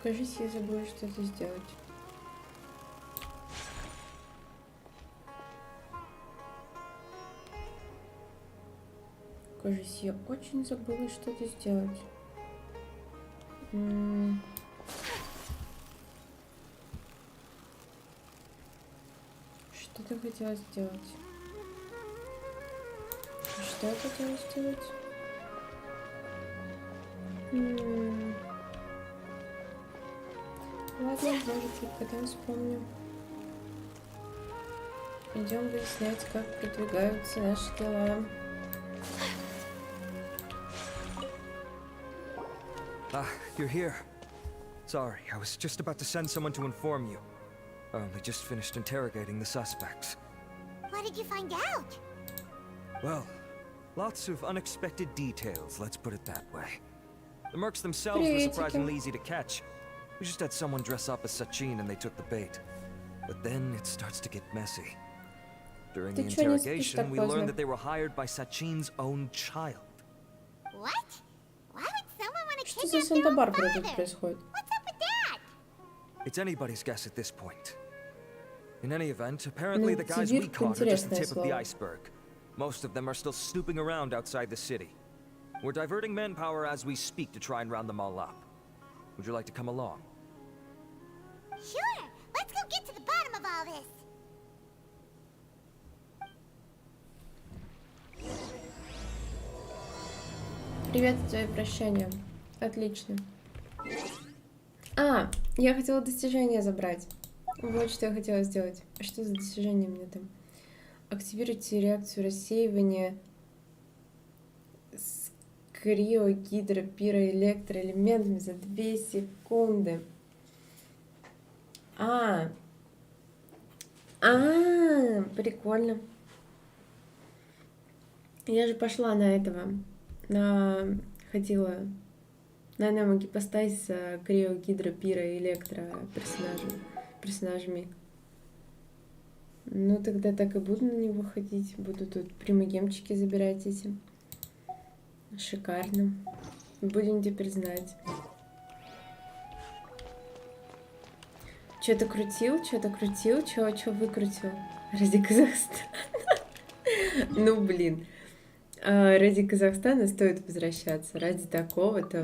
Кажется, я забыла что-то сделать. Кажется, я очень забыла что-то сделать. Что ты хотела сделать? Что я хотела сделать? Ладно, может, я потом вспомню. Идем выяснять, как продвигаются наши дела. Ah, you're here. Sorry, I was just about to send someone to inform you. I only just finished interrogating the suspects. What did you find out? Well, lots of unexpected details, let's put it that way. The mercs themselves were surprisingly easy to catch. We just had someone dress up as Sachin and they took the bait. But then it starts to get messy. During the interrogation, we learned that they were hired by Sachin's own child. What? Why would someone want to Что за kidnap their own Санта-Барбара father? тут происходит? What's up with that? It's anybody's guess at this point. In any event, apparently the guys we Цивирка caught are just the интересное tip of the слово. iceberg. Most of them are still snooping around outside the city. We're diverting manpower as we speak to try and round them all up. Would you like to come along? Sure. Let's go get to the bottom of all this. Приветствую, прощание. Отлично. А, я хотела достижение забрать. Вот что я хотела сделать. А что за достижение у меня там? Активируйте реакцию рассеивания с криогидропироэлектроэлементами за 2 секунды. Прикольно. Я же пошла на этого. Ходила на немогипостазь с криогидропироэлектро персонажами. Ну, тогда так и буду на него ходить. Буду тут примагемчики забирать эти. Шикарно. Будем теперь знать. Что-то крутил, что выкрутил. Ради Казахстана. Ну, блин. Ради Казахстана стоит возвращаться. Ради такого-то.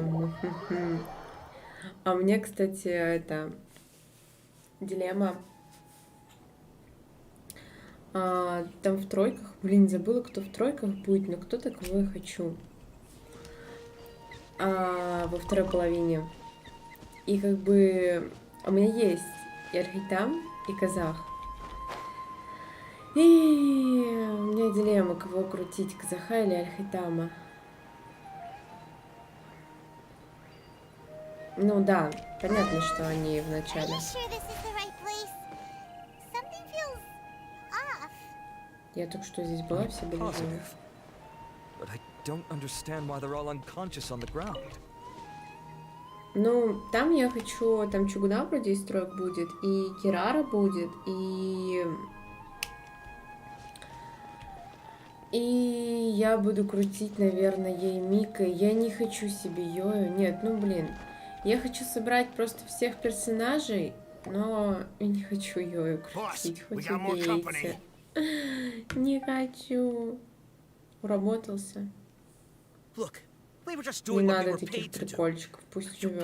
А у меня, кстати, это дилемма. Там в тройках, блин, забыла, кто в тройках будет, но кто-то, кого я хочу. Во второй половине. И как бы у меня есть и Архитам, и Казах. И у меня дилемма, кого крутить, Казаха или Архитама. Ну да, понятно, что они в начале. Я только что здесь была, все были живы. Ну, там я хочу, там Чугуна вроде из строек будет, и Кирара будет, и я буду крутить, наверное, ей Мика. Я не хочу себе Йою. Нет, ну блин. Я хочу собрать просто всех персонажей, но я не хочу Йою крутить, хоть убейте. Не хочу. Уработался. Не надо таких прикольчиков, пусть живет.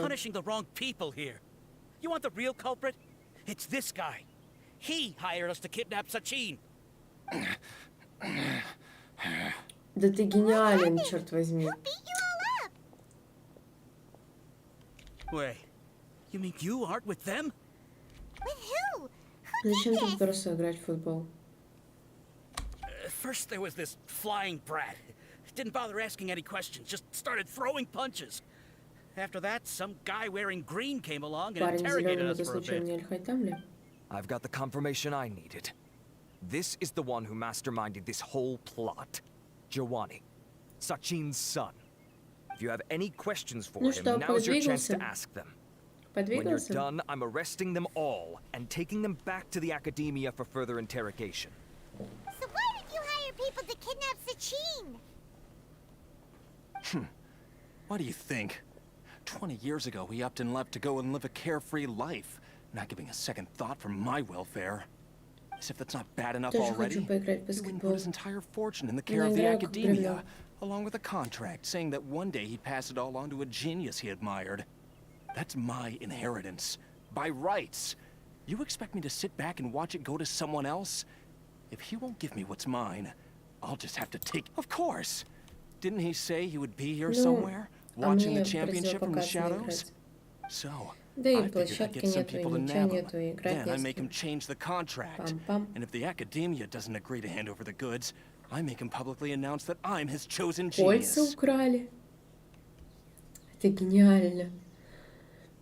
Да ты гениален, черт возьми. Зачем тут просто играть в футбол? First there was this flying brat. Didn't bother asking any questions, just started throwing punches. After that, some guy wearing green came along and interrogated us for a bit. I've got the confirmation I needed. This is the one who masterminded this whole plot. Jawani, Sachin's son. If you have any questions for him, now's your chance to ask them. When you're done, I'm arresting them all and taking them back to the academia for further interrogation. So why did you hire people to kidnap Sachin? What do you think? 20 years ago, he upped and left to go and live a carefree life, not giving a second thought for my welfare. As if that's not bad enough already, he wouldn't put his entire fortune in the care of the academia, along with a contract saying that one day he'd pass it all on to a genius he admired. That's my inheritance, by rights. You expect me to sit back and watch it go to someone else? If he won't give me what's mine, I'll just have to take... Of course! Didn't he say he would be here somewhere, watching the championship from the shadows? So, I figured I'd get some people to nab him. Then I make him change the contract. And if the academia doesn't agree to hand over the goods, I make him publicly announce that I'm his chosen genius. Кольца украли. Это гениально.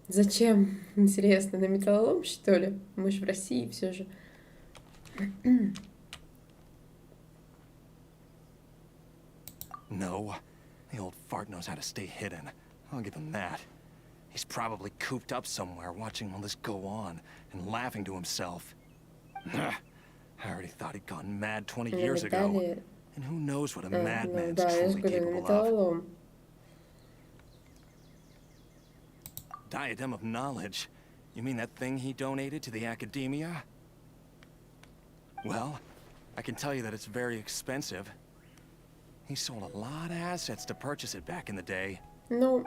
Зачем? Интересно, на металлолом, что ли? Мы же в России все же. No, the old fart knows how to stay hidden. I'll give him that. He's probably cooped up somewhere watching all this go on and laughing to himself. I already thought he'd gone mad 20 years ago. And who knows what a madman's truly capable of. Diadem of knowledge? You mean that thing he donated to the academia? Well, I can tell you that it's very expensive. He sold a lot of assets to purchase it back in the day. Ну,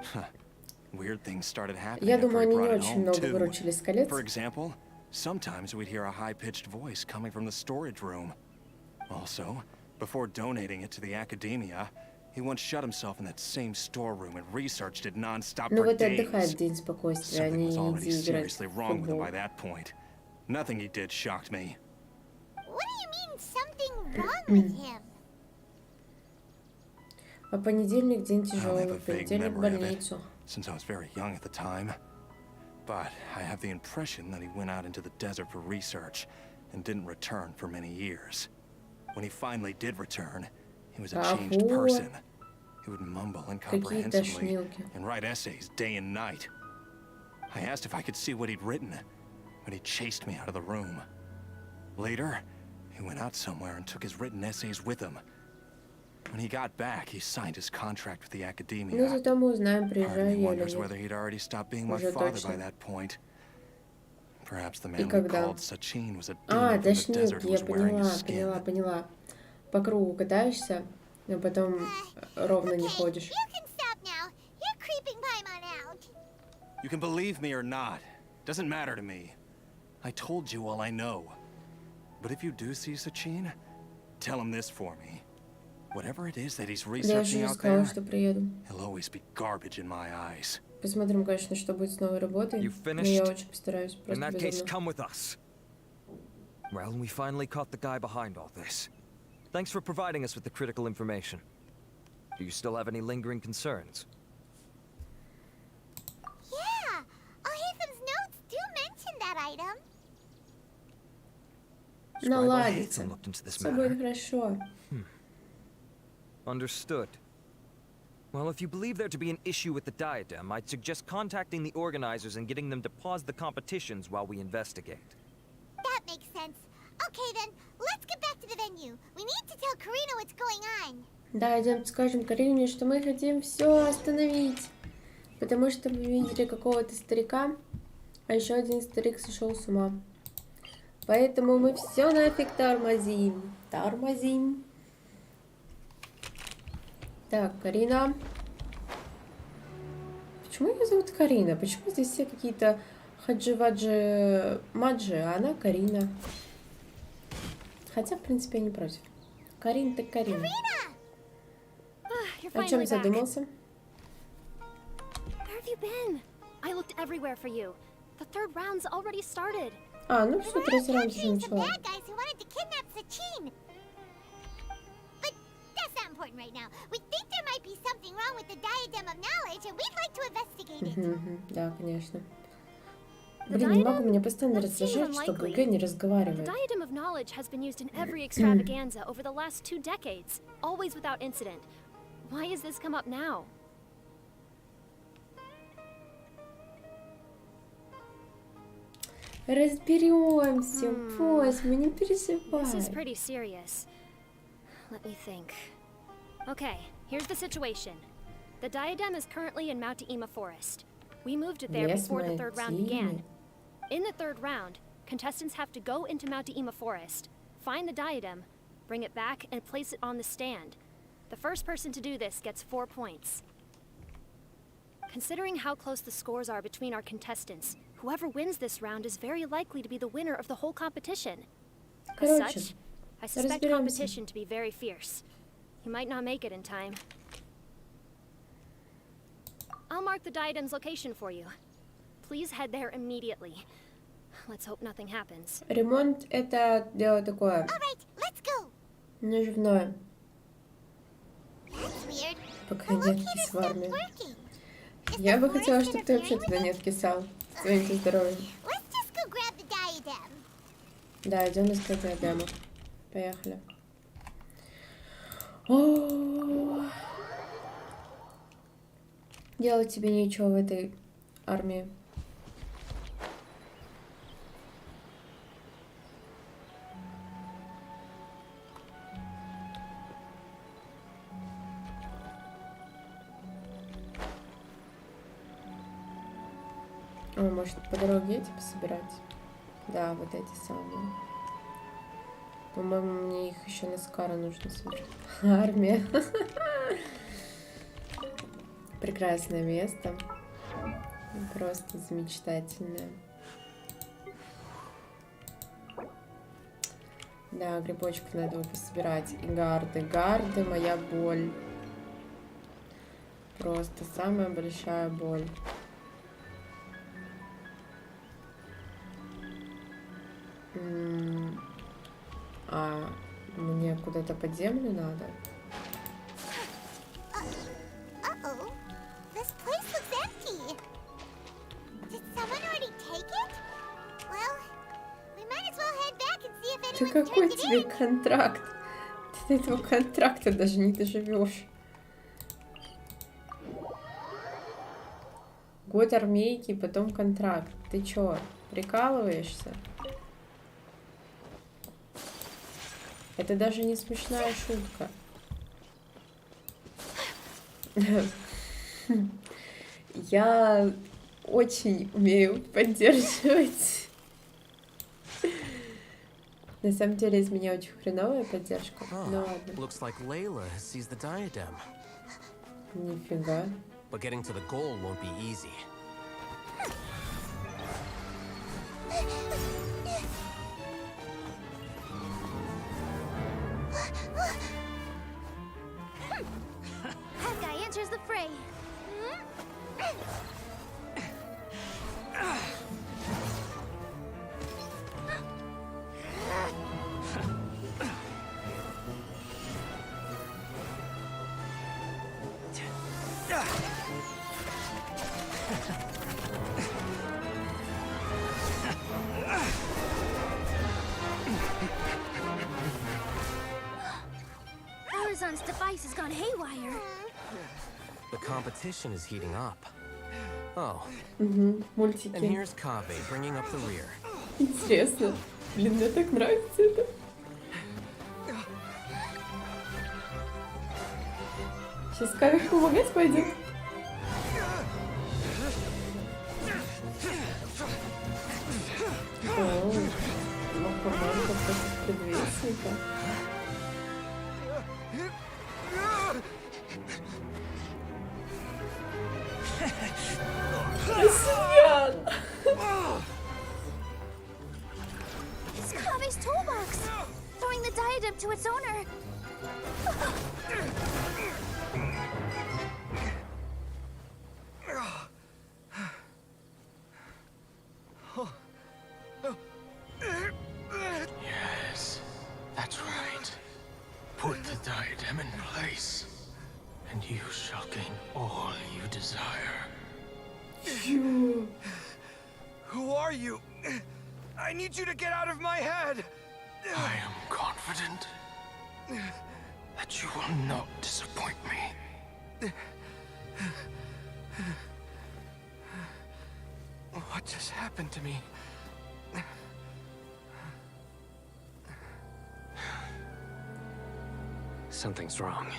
Weird things started happening я after думаю, he они не brought it очень home, много too. выручили с колец. For example, sometimes we'd hear a high-pitched voice coming from the storage room. Also, before donating it to the academia, he once shut himself in that same storeroom and researched it non-stop Ну for вот и days. отдыхает в день спокойствия, а Something не was already иди играть seriously в wrong with him футбол. by that point. Nothing he did shocked me. What do you mean something wrong with him? А понедельник день I only have тяжелый, a в vague понедельник в memory of it, больницу. since I was very young at the time. But I have the impression that he went out into the desert for research and didn't return for many years. When he finally did return, he was a changed person. He would mumble incomprehensibly and write essays day and night. I asked if I could see what he'd written, but he chased me out of the room. Later, he went out somewhere and took his written essays with him. When he got back, he signed his contract with the Ну, academia. зато мы узнаем, Part of приезжаю me я или wonders нет. whether he'd already stopped being my Уже father точно. by that point. Perhaps the И man we когда? called Sachin was a А, demon from the desert точнее, who я was wearing his поняла, skin. поняла. По кругу катаешься, а потом ровно не Okay, ходишь. you can stop now. You're creeping Paimon out. You can believe me or not. Doesn't matter to me. I told you all I know. But if you do see Sachin, tell him this for me. Whatever it is that he's Да, я researching же out сказала, there, что приеду. he'll always be garbage in my eyes. Посмотрим, конечно, что будет с новой работой. You Но я finished? очень постараюсь, In просто that case, безумно. come with us. Well, we finally caught the guy behind all this. Thanks for providing us with the critical information. Do you still have any lingering concerns? Yeah, Alhaitham's notes do mention that item. Scribe Наладится. Alhaitham looked into this Все будет matter. хорошо. Understood. Well, if you believe there to be an issue with the diadem, I'd suggest contacting the organizers and getting them to pause the competitions while we investigate. That makes sense. Okay then, let's get back to the venue. We need to tell Karina what's going on. Да, идем скажем Карине, что мы хотим все остановить. Потому что мы видели какого-то старика, а еще один старик сошел с ума. Поэтому мы все нафиг тормозим. Тормозим. Так, Карина. Почему ее зовут Карина? Почему здесь все какие-то хаджи-ваджи-маджи, а она Карина? Хотя, в принципе, я не против. Карин так Карина. You're О чем finally back. задумался? Where have you been? I looked everywhere for you. The third round's already started. А, ну We все, were третий раунд уже capturing some начала. bad guys who wanted to kidnap Sachin. But that's not important right now. We think there might be something wrong with the diadem of knowledge, and we'd like to investigate it. Мгм, да, конечно. The Блин, не могу, diadem? меня постоянно That seems раздражает, что unlikely. ГГ не The разговаривает. diadem of knowledge has been used in every extravaganza over the last 2 decades, always without incident. Why has this come up now? Разберемся, Посмо, не This is переживай. pretty serious. Let me think. Okay, here's the situation. The diadem is currently in Mount Ima Forest. We moved it there before the third round began. In the third round, contestants have to go into Mount Deima Forest, find the diadem, bring it back, and place it on the stand. The first person to do this gets 4 points. Considering how close the scores are between our contestants, whoever wins this round is very likely to be the winner of the whole competition. As such, I suspect competition to be very fierce. You might not make it in time. I'll mark the diadem's location for you. Please head there immediately. Let's hope nothing happens. Ремонт это дело такое. Наживное. Пока не откис в армии. Я бы хотела, чтобы ты вообще туда не откисал. С твоим здоровьем. Да, идем искать диадему. Поехали. О-о-о. Делать тебе нечего в этой армии. О, может, по дороге эти пособирать? Да, вот эти самые. По-моему, мне их еще на Скара нужно собирать. Армия. Прекрасное место. Просто замечательное. Да, грибочков надо его пособирать. И гарды. Гарды — моя боль. Просто самая большая боль. А мне куда-то под землю надо? Да какой тебе контракт? Ты до этого контракта даже не доживешь. Год армейки, потом контракт. Ты чё, прикалываешься? Это даже не смешная шутка. Я очень умею поддерживать. На самом деле из меня очень хреновая поддержка. Ну ладно. Нифига. But getting to the goal won't be easy. That guy enters the fray. Device has gone haywire. The competition is heating up. Oh. Мультики. And here's Kaveh bringing up the rear. Интересно. Блин, мне так нравится это. Сейчас Каве помогать пойдет. О, ну, по-моему, как-то предвестника. It's Kave's toolbox! Throwing the diadem to its owner! Yes, that's right. Put the diadem in place, and you shall gain all you desire. Who are you? I need you to get out of my head! I am confident that you will not disappoint me. What just happened to me? Something's wrong.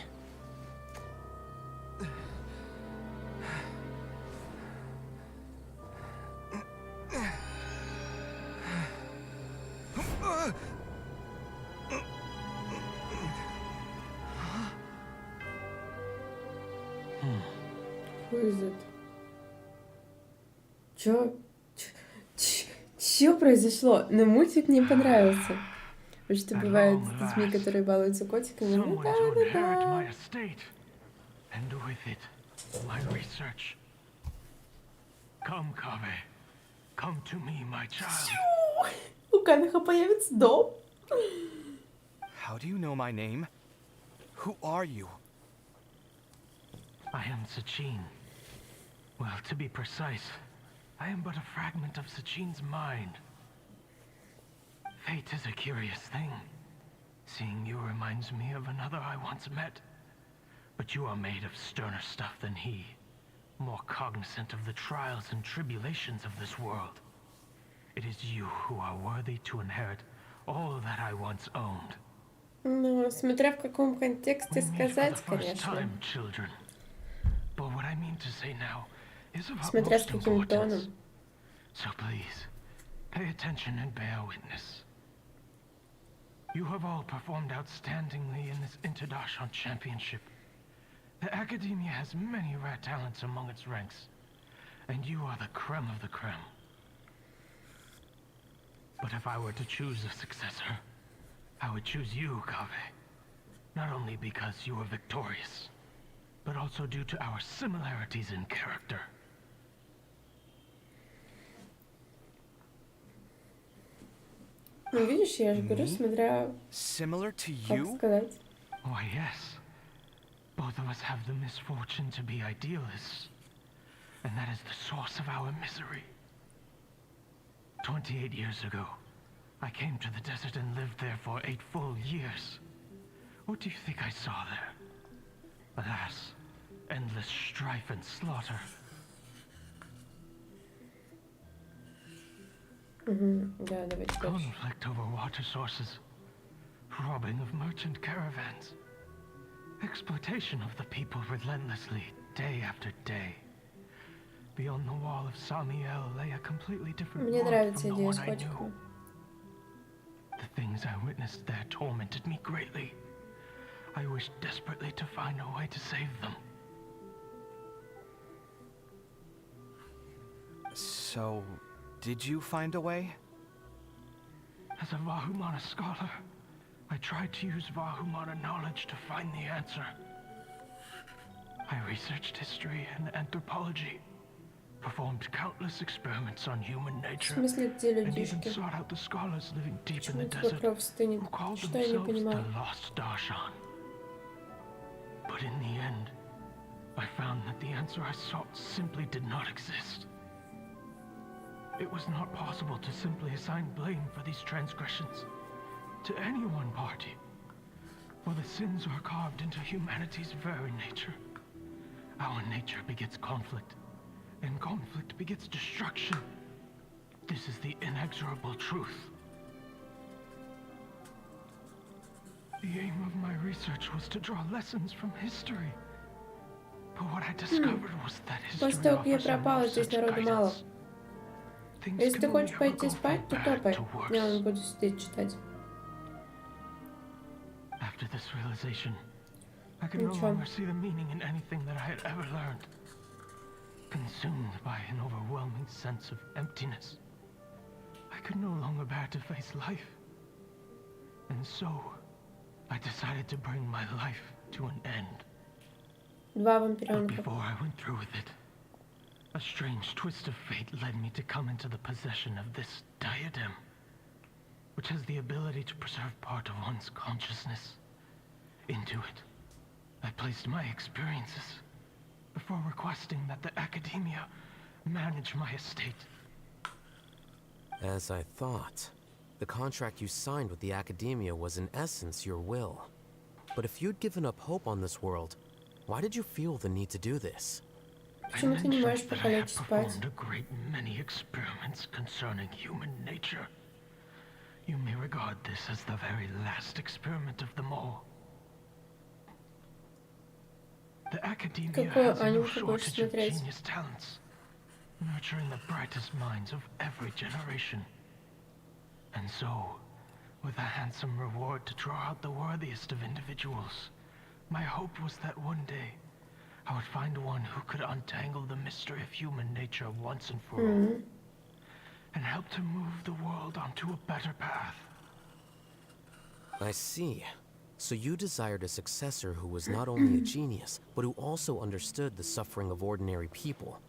вывезут. Чё произошло? Но мультик мне понравился. Вот что бывает с детьми, которые балуются котиками. Ну да. У Канаха появится дом. How do you know my name? Who are you? I am Sachin. Well, to be precise, I am but a fragment of Sachin's mind. Fate is a curious thing. Seeing you reminds me of another I once met. But you are made of sterner stuff than he. More cognizant of the trials and tribulations of this world. It is you who are worthy to inherit all that I once owned. Ну, смотря в каком контексте сказать, конечно. But what I mean to say now is of Смотря с utmost каким importance. тоном. So please, pay attention and bear witness. You have all performed outstandingly in this Interdarshan Championship. The Academia has many rare talents among its ranks, and you are the creme of the creme. But if I were to choose a successor, I would choose you, Kaveh. Not only because you were victorious, but also due to our similarities in character. Ну, видишь, я же говорю, смотря Similar to как you? сказать. Why, yes. Both of us have the misfortune to be idealists, and that is the source of our misery. 28 years ago, I came to the desert and lived there for 8 full years. What do you think I saw there? Alas, endless strife and slaughter. Да, давайте дальше. Conflict over water sources, robbing of merchant caravans, exploitation of the people relentlessly, day after day. Beyond the wall of Samiel lay a completely different Мне world нравится from the идея one с I knew. котиком. The things I witnessed there tormented me greatly. I wished desperately to find a way to save them. So, did you find a way? As a Vahumana scholar, I tried to use Vahumana knowledge to find the answer. I researched history and anthropology, performed countless experiments on human В nature, смысле, где and even людишки? sought out the scholars living deep in Почему the у тебя desert кровь стынет? who called Что я не themselves понимаю? the Lost Darshan. But in the end, I found that the answer I sought simply did not exist. It was not possible to simply assign blame for these transgressions to any one party, for the sins are carved into humanity's very nature. Our nature begets conflict, and conflict begets destruction. This is the inexorable truth. The aim of my research was to draw lessons from history. But what I discovered was that history После того, как я offers no пропала, здесь such народу мало. guidance. Things Если ты can хочешь only пойти ever go спать, то from bad топай. to worse. Я буду сидеть читать. After this realization, I could no Ничего. longer see the meaning in anything that I had ever learned. Consumed by an overwhelming sense of emptiness, I could no longer bear to face life. And so, I decided to bring my life to an end. Два But вампиренка. before I went through with it, a strange twist of fate led me to come into the possession of this diadem, which has the ability to preserve part of one's consciousness. Into it, I placed my experiences before requesting that the Academia manage my estate. As I thought, the contract you signed with the Academia was in essence your will. But if you'd given up hope on this world, why did you feel the need to do this? Почему ты не можешь I пока лечь have спать? performed a great many experiments concerning human nature. You may regard this as the very last experiment of them all. The Academia Какое has no аниме ты хочешь shortage of смотреть? genius talents, nurturing the brightest minds of every generation. And so, with a handsome reward to draw out the worthiest of individuals, my hope was that one day I would find one who could untangle the mystery of human nature once and for all, and help to move the world onto a better path. I see. So you desired a successor who was not only a genius, but who also understood the suffering of ordinary people.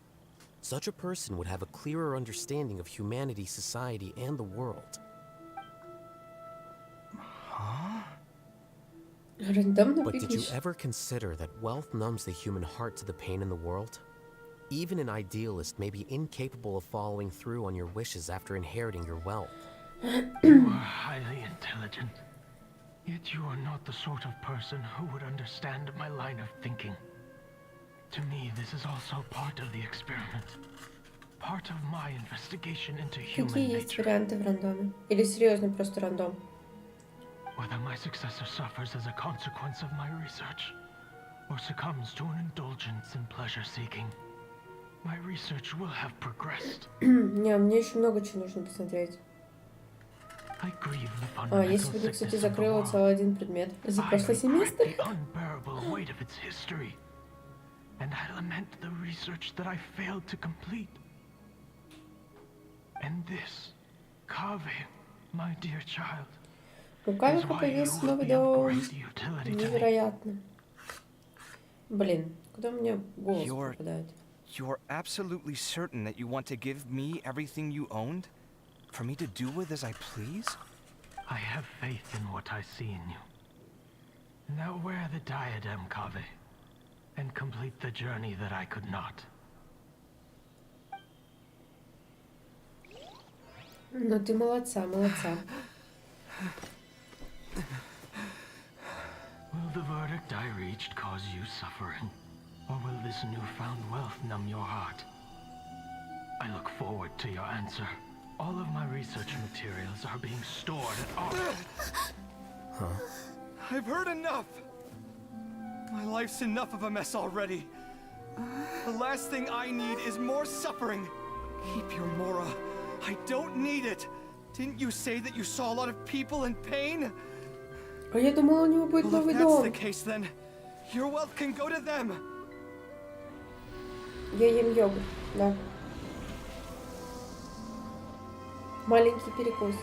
Such a person would have a clearer understanding of humanity, society, and the world. Huh? But did you ever consider that wealth numbs the human heart to the pain in the world? Even an idealist may be incapable of following through on your wishes after inheriting your wealth. You are highly intelligent, yet you are not the sort of person who would understand my line of thinking. To me, this is also part of the experiment. Part of my investigation into human Какие есть nature. варианты в рандоме? Или серьезно просто рандом? Whether my successor suffers as a consequence of my research, or succumbs to an indulgence in pleasure-seeking, my research will have progressed. Не, мне еще много чего нужно посмотреть. I grieve the А, я fundamental сегодня, кстати, sickness of the закрыла world. целый один предмет за I прошлый regret семестр. the unbearable weight of its history, and I lament the research that I failed to complete. And this, Kaveh, my dear child, У Кавиха появился новый дом. Невероятно. Блин, куда у меня голос попадает? You're absolutely certain that you want to give me everything you owned? For me to do with as I please? I have faith in what I see in you. Now wear the diadem, Kaveh, and complete the journey that I could not. Ну ты молодца, молодца. Will the verdict I reached cause you suffering? Or will this newfound wealth numb your heart? I look forward to your answer. All of my research materials are being stored at our... I've heard enough! My life's enough of a mess already. The last thing I need is more suffering. Keep your Mora. I don't need it. Didn't you say that you saw a lot of people in pain? А я думала, у него будет Well, новый if that's the дом. case, then your wealth can go to them. Я ем йогурт, да. Маленький перекус.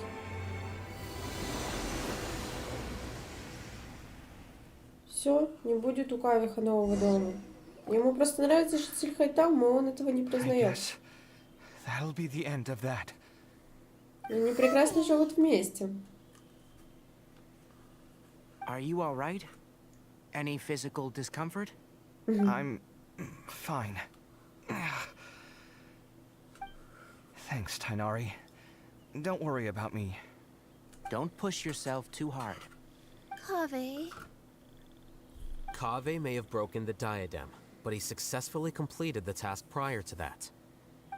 Все, не будет у Кавиха нового дома. Ему просто нравится жить в Сильхайтам, и он этого не признает. That'll be the end of that. Они прекрасно живут вместе. Are you all right? Any physical discomfort? I'm fine. Thanks, Tainari. Don't worry about me. Don't push yourself too hard. Kaveh. Kaveh may have broken the diadem, but he successfully completed the task prior to that.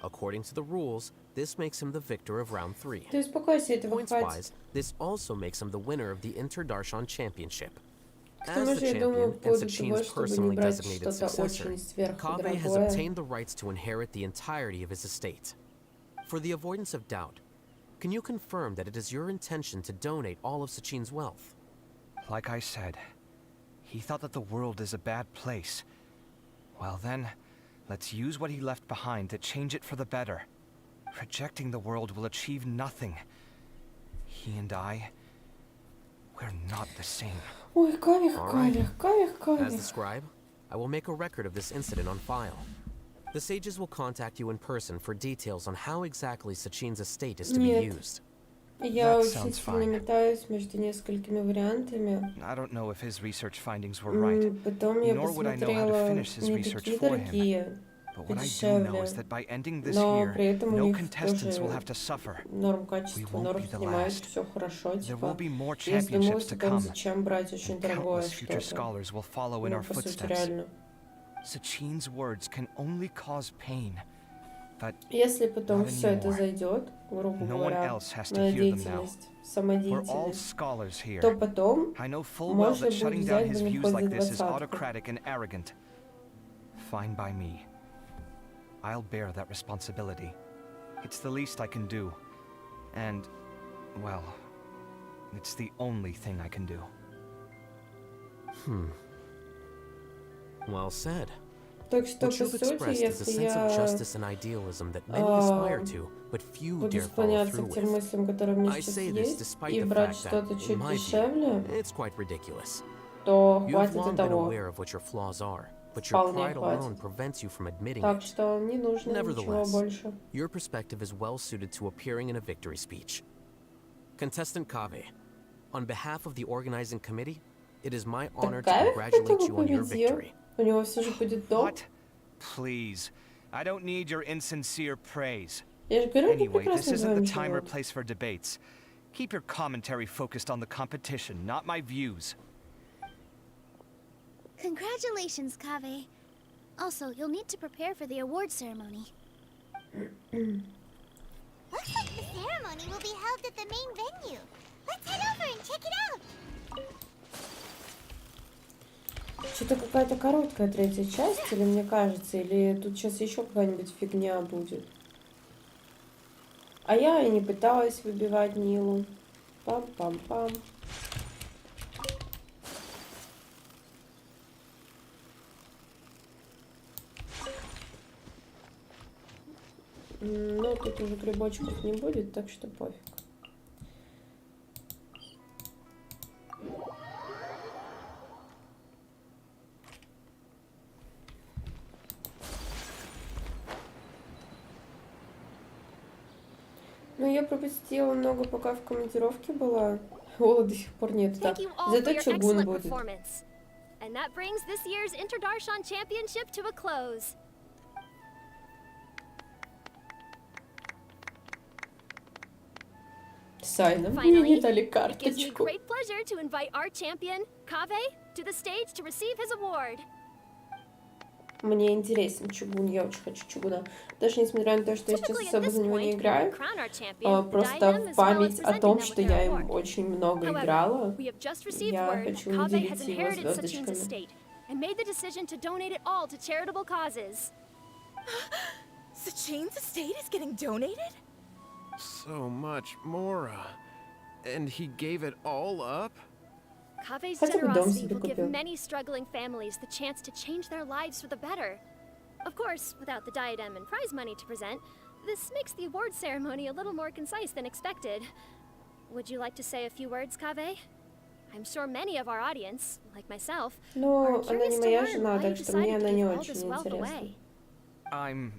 According to the rules, this makes him the victor of round 3. Ты успокойся, этого хватит. Points-wise, this also makes him the winner of the Inter-Darshan Championship. К As тому the же, я думаю, champion and пользу того, Sachin's чтобы не personally брать designated что-то successor, очень Kaveh has сверхдорогое. obtained the rights to inherit the entirety of his estate. For the avoidance of doubt, can you confirm that it is your intention to donate all of Sachin's wealth? Like I said, he thought that the world is a bad place. Well then, let's use what he left behind to change it for the better. Rejecting the world will achieve nothing. He and I, we're not the same. Ой, Кавих, All right. Кавих, Кавих, As the Кавих. scribe, I will make a record of this incident on file. The sages will contact you in person for details on how exactly Sachin's estate is to be Нет. used. Я That sounds учительно fine. метаюсь между несколькими вариантами. I don't know if his research findings were right, Потом я nor would I know how to посмотрела finish his не research такие for him. дорогие, But what I do know is подешевле, that by ending this но here, при этом у no них contestants will тоже have to suffer. норм качества, won't норм be the снимают, last. все хорошо, There will типа. be more Я задумалась championships о to том, come, зачем брать очень and дорогое countless future что-то. scholars will follow in Ну, our по сути, footsteps. реально. Sachin's words can only cause pain, but Если потом not все это anymore. зайдет, грубо No one говоря, else has to на hear them now. деятельность, we're all самодеятельность, scholars here. то потом I know full well можно that будет shutting down взять his бы views хоть like за this is двадцатку. autocratic and arrogant. Fine by me. I'll bear that responsibility. It's the least I can do. And, well, it's the only thing I can do. Well said. Так что, What по you've сути, expressed is a если sense of я justice and idealism that many aspire to, but few буду dare follow склоняться through к тем with. мыслям, которые у меня I сейчас say this есть, despite и the брать fact that, что-то in чуть my view, дешевле, it's quite ridiculous. то You have хватит и long been того. aware of what your flaws are, but your Вполне pride alone хватит. prevents you from admitting Так it. что не нужно ничего Nevertheless, больше. your perspective is well suited to appearing in a victory speech. Contestant Kaveh, on behalf of the organizing committee, it is my honor to Такая congratulate хотя you бы on your победил. victory. У него все же будет дом. What? Please. I don't need your insincere praise. Я же говорю, ты Anyway, this прекрасно isn't the вдвоем time or живут. place for debates. Keep your commentary focused on the competition, not my views. Congratulations, Kaveh. Also, you'll need to prepare for the award ceremony. Looks like the ceremony will be held at the main venue. Let's head over and check it out. Что-то какая-то короткая третья часть, или мне кажется, или тут сейчас еще какая-нибудь фигня будет. А я и не пыталась выбивать Нилу. Пам-пам-пам. Ну, тут уже грибочков не будет, так что пофиг. Ну, я пропустила много, пока в командировке была. Ола до сих пор нет. Да. Зато чугун будет. And that brings this year's Interdarshan Championship to a close. Сайна, мне не дали It gives me карточку. great pleasure to invite our champion, Kaveh, to the stage to receive his award. Мне интересен чугун, я очень хочу чугуна. Даже несмотря на то, что я сейчас особо за него не играю, просто в память о том, что я им очень много играла, я хочу наделить его звездочками. And made the decision to donate it all to charitable causes. Sachine's estate is getting donated? So much, Mora. And he gave it all up? Kaveh's Хотя бы дом generosity себе will give купил. many struggling families the chance to change their lives for the better. Of course, without the diadem and prize money to present, this makes the award ceremony a little more concise than expected. Would you like to say a few words, Kaveh? I'm sure many of our audience, like myself, Но are она не curious to моя learn жена, why you так что мне decided она to не give all очень this wealth интересна. away. I'm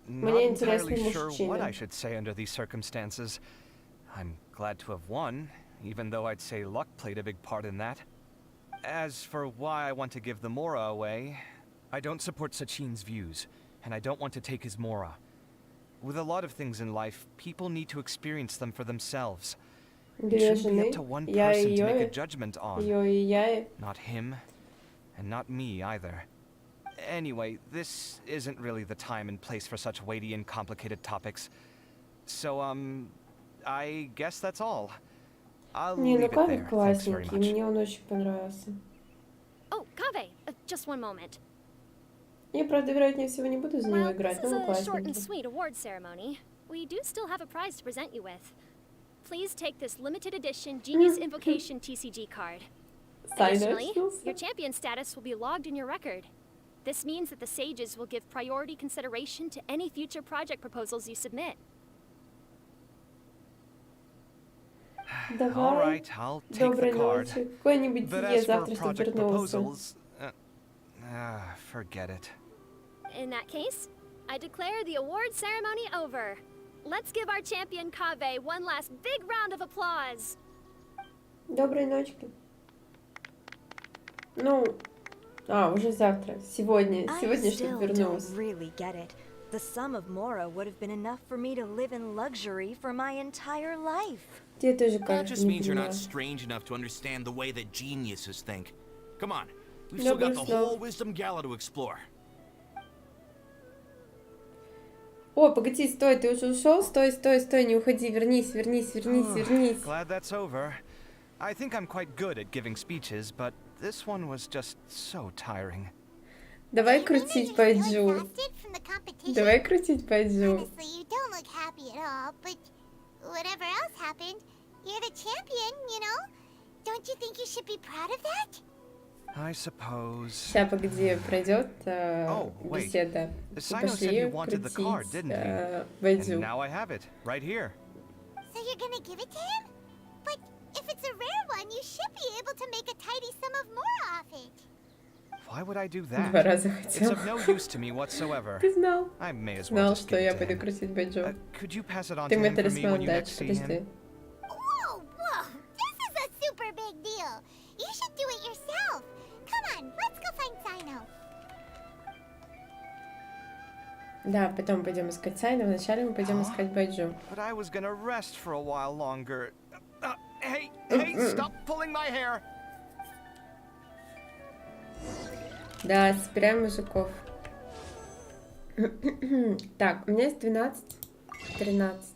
not Мне интересны entirely sure what I мужчины. should say under these circumstances. I'm glad to have won, even though I'd say luck played a big part in that. As for why I want to give the Mora away, I don't support Sachine's views, and I don't want to take his Mora. With a lot of things in life, people need to experience them for themselves. It Две shouldn't be жены, up to one я person и to make a Йои, judgment on. Йои и Яи. Not him, and not me either. Anyway, this isn't really the time and place for such weighty and complicated topics. So, I guess that's all. I'll Не, leave ну it Кавик there. Thanks very классненький, much. мне он очень понравился. Oh, Kaveh, just one moment. Я, правда, вероятнее всего не буду за него Well, играть, this но is он a short and классненький. sweet award ceremony. We do still have a prize to present you with. Please take this limited edition Genius Invocation TCG card. Additionally, your champion status will be logged in your record. This means that the sages will give priority consideration to any future project proposals you submit. All Давай. right, I'll take Доброй the card. ночи. Какой-нибудь But тебе as for завтра, чтоб project вернулся. proposals, forget it. In that case, I declare the award ceremony over. Let's give our champion Kaveh one last big round of applause. Доброй ночки. Ну, уже завтра. Сегодня, чтоб вернулся. Really get it. The sum of Mora would have been enough for me to live in luxury for my entire life. Тебе тоже That кажется, just не means you're понимаю. not strange enough to understand the way that geniuses think. Come on, we've still got the Добрых снов. whole Wisdom Gala to explore. О, погоди, стой, ты уже ушел? Стой, не уходи, вернись. Glad that's over. I think I'm quite good at giving speeches, but this one was just so tiring. Давай крутить Пайджу. Exhausted from the competition? Давай крутить Пайджу. Honestly, you don't look happy at all, but whatever else happened, you're the champion, you know? Don't you think you should be proud of that? I suppose. Сейчас, погоди, пройдет беседа. Sino said he wanted the card, didn't he? And now I have it, right here. So you're gonna give it to him? But if it's a rare one, you should be able to make a tidy sum of more off it. Why would I do that? Два раза It's хотел. of no use to me whatsoever. Ты знал. I may as well Знал, just что give я it to буду him. крутить бэджо. Could you pass it on Ты to мой him for me when талисман you дальше, next see подожди. him? Whoa, whoa! This is a super big deal. You should do it yourself. Come on, let's go find Sino. Да, потом пойдем искать Сайна. Вначале мы пойдем искать бэджо. But I was gonna rest for a while longer. Hey, stop pulling my hair! Да, собираем мужиков. Так, у меня есть 12, 13.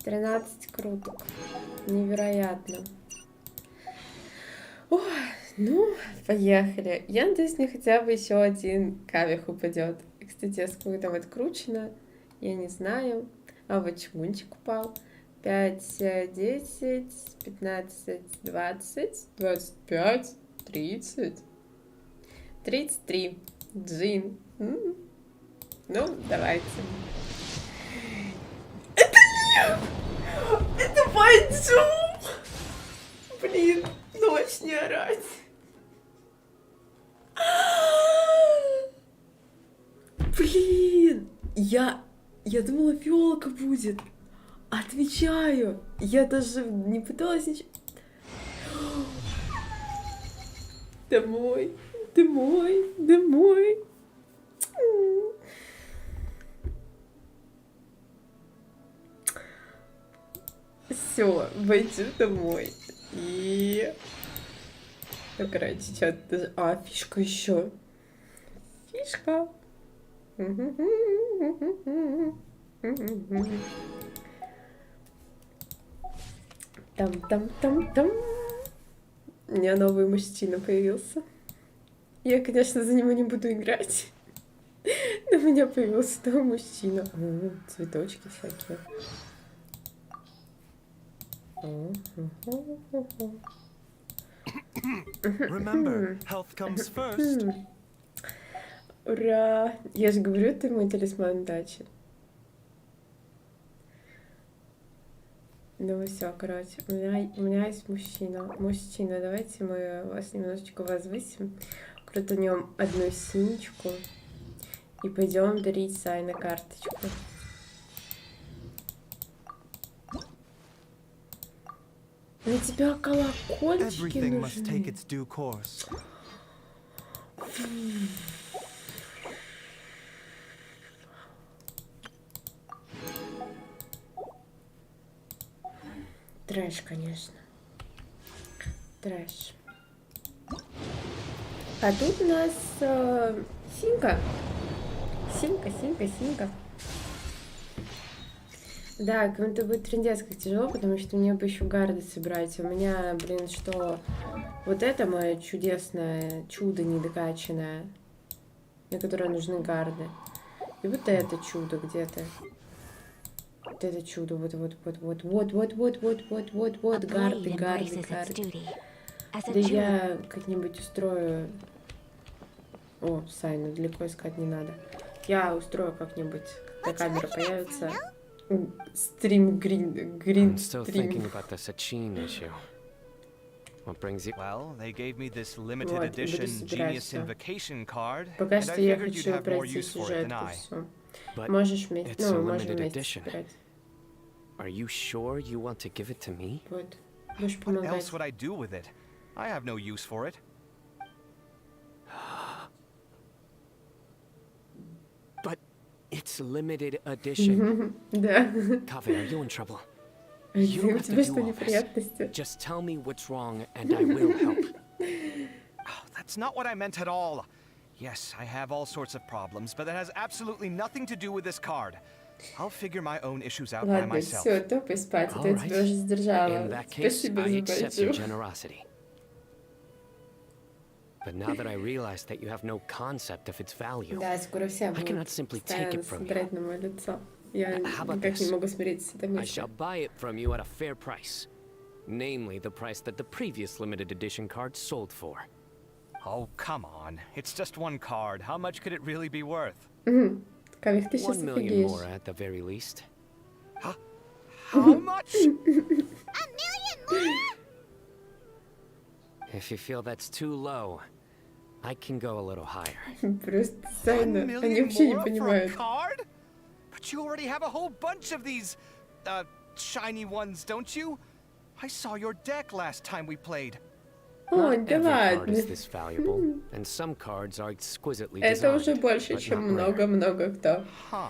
13 круток. Невероятно. Ох, ну, поехали. Я надеюсь, мне хотя бы еще один кавих упадет. И, кстати, сколько там откручено, я не знаю. А вот чмунчик упал. 5, 10, 15, 20, 25, 30. 33. Джин. Ну, давайте. Это Лев! Это Бэджо! Блин, ночь не орать. Блин! Я думала, фиолка будет. Отвечаю. Я даже не пыталась ничего. Домой. Домой, домой. Все, пойду домой. И... Так, раньше что-то... А, фишка еще. Фишка. Там. У меня новый мужчина появился. Я, конечно, за него не буду играть. Но у меня появился новый мужчина. Цветочки всякие. Remember, health comes first. Ура! Я же говорю, ты мой талисман удачи. Ну все, короче, у меня есть мужчина. Мужчина, давайте мы вас немножечко возвысим. Крутанем одну синичку и пойдем дарить Сайна карточку. На тебя колокольчики нужны. Трэш, конечно. Трэш. А тут у нас Синька. Синька. Да, кому-то будет трындец как тяжело, потому что мне бы еще гарды собрать. У меня, блин, что... Вот это мое чудесное чудо недокачанное, на которое нужны гарды. И вот это чудо где-то. Вот это чудо, вот, гарды. Да я как-нибудь устрою... О, Сайну далеко искать не надо. Я устрою как-нибудь, когда камера появится. Стрим грин стрим. Well, they gave me this limited edition Genius Invocation card, Пока and I что я figured you'd хочу have more пройти use for it than сюжетку, I. все. But Можешь вместе, it's a можем limited вместе edition. собирать. Are you sure you want to give it to me? Вот. Будешь What помогать. else would I do with it? I have no use for it. But it's limited edition. Да. Kaveh, are you in trouble? У You don't have тебя to что, do all this. неприятности? Just tell me what's wrong and I will help. Oh, that's not what I meant at all. Yes, I have all sorts of problems, but that has absolutely nothing to do with this card. I'll figure my own issues out by Ладно, myself. все, топай спать, а то я All тебя уже In задержала. that case, Спасибо I за accept your бэджу. generosity. But now that I realize that you have no concept of its value, Да, скоро все I будут cannot simply take постоянно it from you. смотреть на мое лицо. Я How about никак не this? могу смириться с этой I мыслью. shall buy it from you at a fair price. Namely, the price that the previous limited edition card sold for. Oh, come on. It's just one card. How much could it really be worth? Кавик, ты сейчас 1 million офигеешь. more at the very least. How much? A million more? If you feel that's too low, I can go a little higher. Просто 1 Сайна, они million вообще не more for a понимают. card? But you already have a whole bunch of these, shiny ones, don't you? I saw your deck last time we played. О, Not да every card ладно. is this valuable, and some cards are exquisitely Это designed, уже больше, but чем not rare. много-много кто. Huh.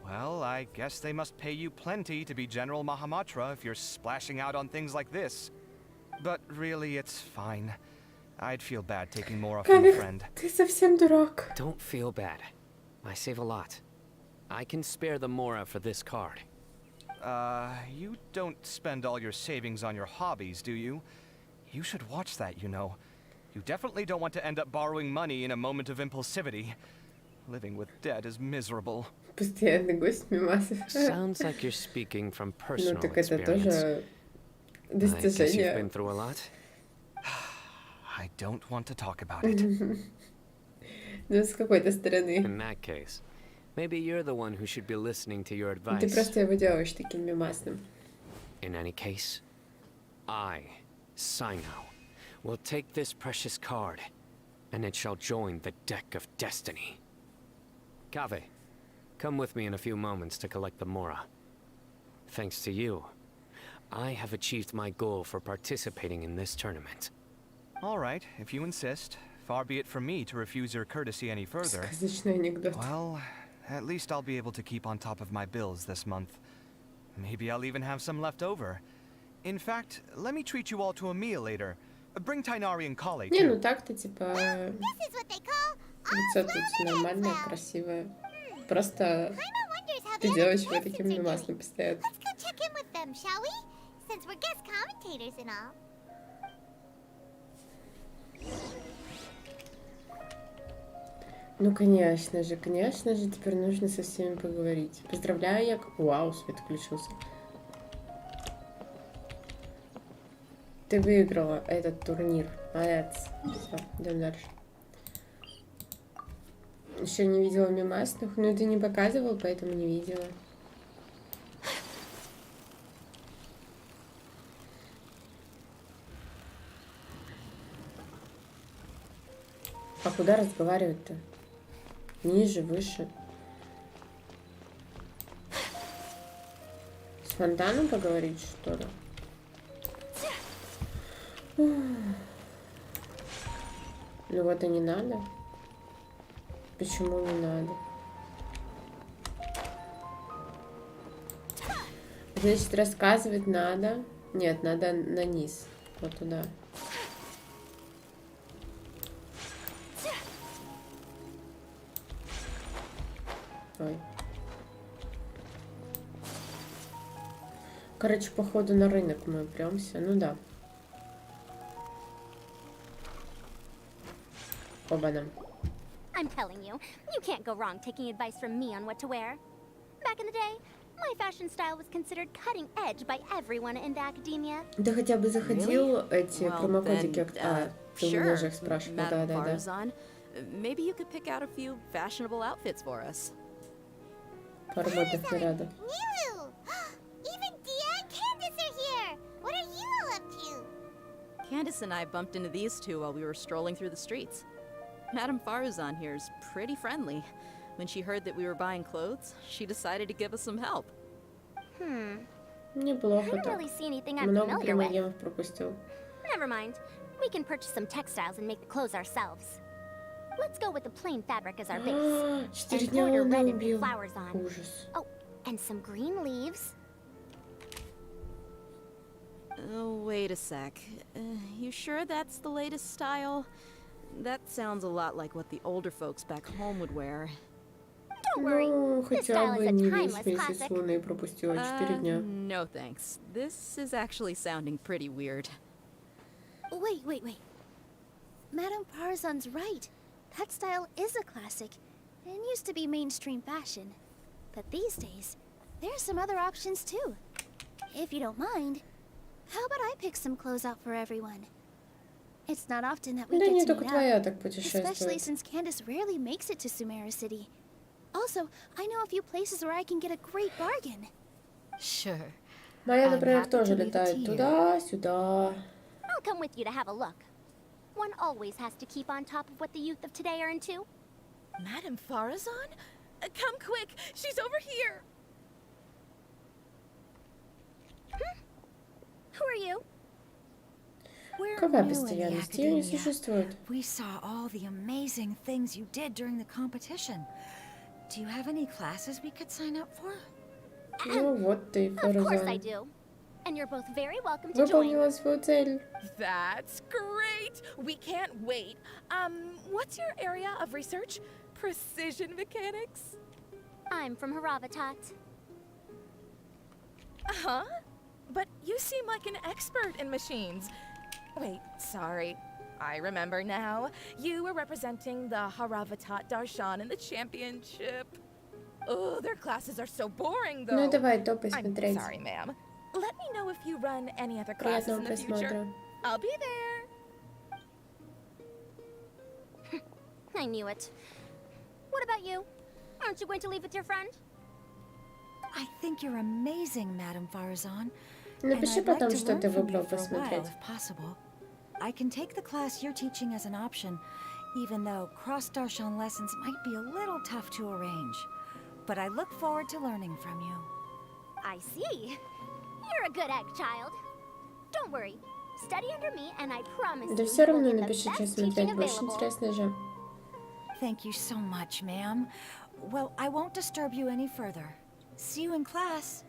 Well, I guess they must pay you plenty to be General Mahamatra if you're splashing out on things like this. But really, it's fine. I'd feel bad taking more off from a Кавик, friend. ты совсем дурак. Don't feel bad. I save a lot. I can spare the Mora for this card. You don't spend all your savings on your hobbies, do you? You should watch that, you know. You definitely don't want to end up borrowing money in a moment of impulsivity. Living with debt is miserable. Постоянный гость мимасов. Sounds like you're speaking from Ну personal так это experience. тоже I guess you've достижение. been through a lot. I don't want to talk about it. Ну, с какой-то стороны. In that case, maybe you're the one who should be listening to your Ты advice. просто его делаешь таким мимасным. In any case, I, Sino, will take this precious card, and it shall join the deck of destiny. Kave, come with me in a few moments to collect the Mora. Thanks to you, I have achieved my goal for participating in this tournament. All right, if you insist. Far be it from me to refuse your courtesy any further. Сказочный анекдот. Well, at least I'll be able to keep on top of my bills this month. Maybe I'll even have some left over. In fact, let me treat you all to a meal later. Bring Tainari and Kale Не, ну too. так-то типа This is what they call лицо тут нормальное, красивое. Просто Paimon wonders how ты the делаешь other его таким contestants are мимасным doing. постоянно. Let's go check in with them, shall we? Since we're guest commentators and all. Ну, конечно же, теперь нужно со всеми поговорить. Поздравляю, Як. Вау, свет включился. Ты выиграла этот турнир. Молодец. Все, идем дальше. Еще не видела мимасных. Ну, ты не показывал, поэтому не видела. А куда разговаривать-то? Ниже, выше. С фонтаном поговорить, что ли? Ну вот и не надо. Почему не надо? Значит, рассказывать надо. Нет, надо на низ. Вот туда. Ой. Короче, походу на рынок мы упремся. Ну да. Оба-на. I'm telling you, you can't go wrong taking advice from me on what to wear. Back in the day, my fashion style was considered cutting edge by everyone in the academia. Да хотя бы заходил эти промокодики. Ты у меня же их спрашивал. Madam Да. Farzan, maybe you could pick out a few fashionable outfits for us. Поработать не рада. Nilu! Even Dia and Candace are here! What are you all up to? Candace and I bumped into these two while we were strolling through the streets. Madam Farzan here is pretty friendly. When she heard that we were buying clothes, she decided to give us some help. Неплохо I don't так. really see anything I'm Много familiar with. примагемов пропустил. Never mind. We can purchase some textiles and make the clothes ourselves. Let's go with the plain fabric as our base. 4 And дня border он red and pink убил. flowers on. Ужас. Oh, and some green leaves. Oh, wait a sec. You sure that's the latest style? That sounds a lot like what the older folks back home would wear. Don't worry. Ну, This хотя style бы is a не timeless весь месяц classic. луны пропустила. 4 дня. No thanks. This is actually sounding pretty weird. Wait. Madame Farzan's right. That style is a classic and used to be mainstream fashion. But these days, there's some other options too. If you don't mind, how about I pick some clothes out for everyone? It's not often that we Да get не to только meet твоя up, так especially путешествует. since Candace rarely makes it to Sumeru City. Also, I know a few places where I can get a great bargain. Sure. Моя, I'm например, happy тоже to leave it to летает you. туда-сюда. I'll come with you to have a look. One always has to keep on top of what the youth of today are into. Madame Farazan? Come quick! She's over here! Who are you? We're Какая new in the постоянность? Ее не academia. существует. We saw all the amazing things you did during the competition. Do you have any classes we could sign up for? Ну вот ты, Of course I Фарузан. do. And you're both very welcome to join. Выполнила свою цель. That's great! We can't wait. What's your area of research? Precision mechanics? I'm from Haravatat. Uh-huh. But you seem like an expert in machines. Wait, sorry. I remember now. You were representing the Haravatat Darshan in the championship. Oh, their classes are so boring, though. Ну давай, топай I'm смотреть. sorry, ma'am. Let me know if you run any other classes Приятного in the future. просмотра. I'll be there. I knew it. What about you? Aren't you going to leave with your friend? I think you're amazing, Madame Farazan. Напиши And I'd like потом, to что learn ты from you выбрал for a while, посмотреть. if possible. I can take the class you're teaching as an option, even though cross-Darshan lessons might be a little tough to arrange. But I look forward to learning from you. I see. You're a good egg, child. Don't worry. Study under me, and I promise Да you все will равно get the напиши, что best teaching смотреть. Больше available. интересно же. Thank you so much, ma'am. Well, I won't disturb you any further. See you in class.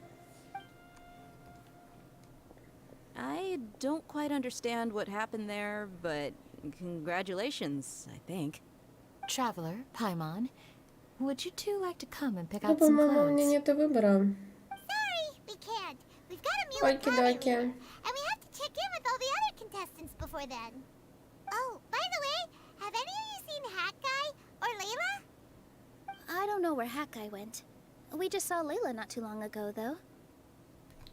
I don't quite understand what happened there, but congratulations, I think. Traveler, Paimon, would you two like to come and pick Ну, out some по-моему, у меня clothes? нет выбора. Sorry, we can't. We've got a mule Оки-доки. and we have to check in with all the other contestants before then. Oh, by the way, have any of you seen Hat Guy or Layla? I don't know where Hat Guy went. We just saw Layla not too long ago, though.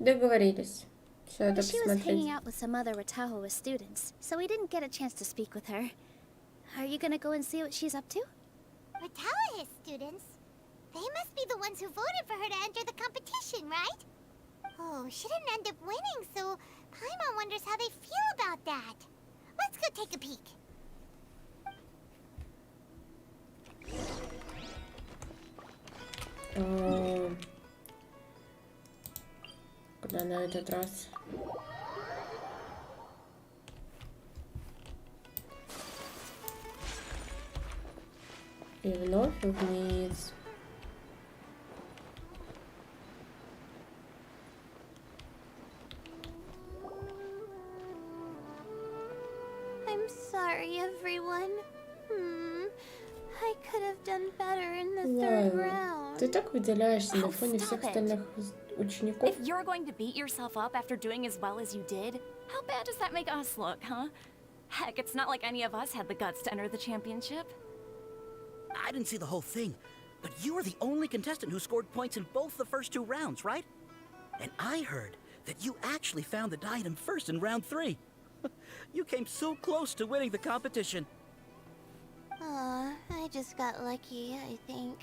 Doговорились. Все это She was hanging посмотреть. out with some other Ratahoa students, so we didn't get a chance to speak with her. Are you gonna go and see what she's up to? Ratawa, his students. They must be the ones who voted for her to enter the competition, right? Oh, she didn't end up winning, so Paimon wonders how they feel about that. Let's go take a peek. Куда на этот раз? И вновь вниз. I'm sorry, everyone. I could have done better in the third Ладно. round. Ты так выделяешься на фоне stop всех it. остальных учеников. If you're going to beat yourself up after doing as well as you did, how bad does that make us look, huh? Heck, it's not like any of us had the guts to enter the championship. I didn't see the whole thing, but you were the only contestant who scored points in both the first two rounds, right? And I heard that you actually found the diadem first in round 3. You came so close to winning the competition. Aw, I just got lucky, I think.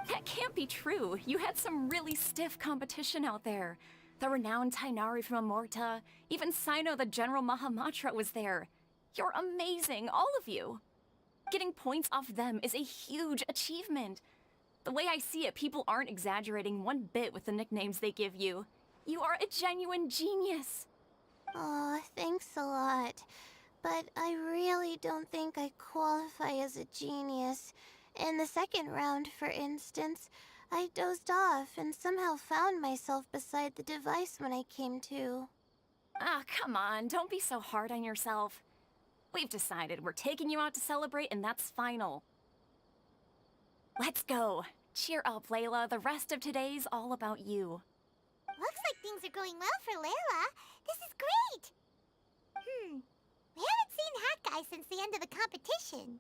That can't be true. You had some really stiff competition out there. The renowned Tainari from Amorta, even Sino the General Mahamatra was there. You're amazing, all of you. Getting points off them is a huge achievement. The way I see it, people aren't exaggerating one bit with the nicknames they give you. You are a genuine genius. Aw, thanks a lot. But I really don't think I qualify as a genius. In the second round, for instance, I dozed off and somehow found myself beside the device when I came to. Ah, come on, don't be so hard on yourself. We've decided we're taking you out to celebrate, and that's final. Let's go. Cheer up, Layla. The rest of today's all about you. Looks like things are going well for Layla. This is great! We haven't seen Hat Guy since the end of the competition.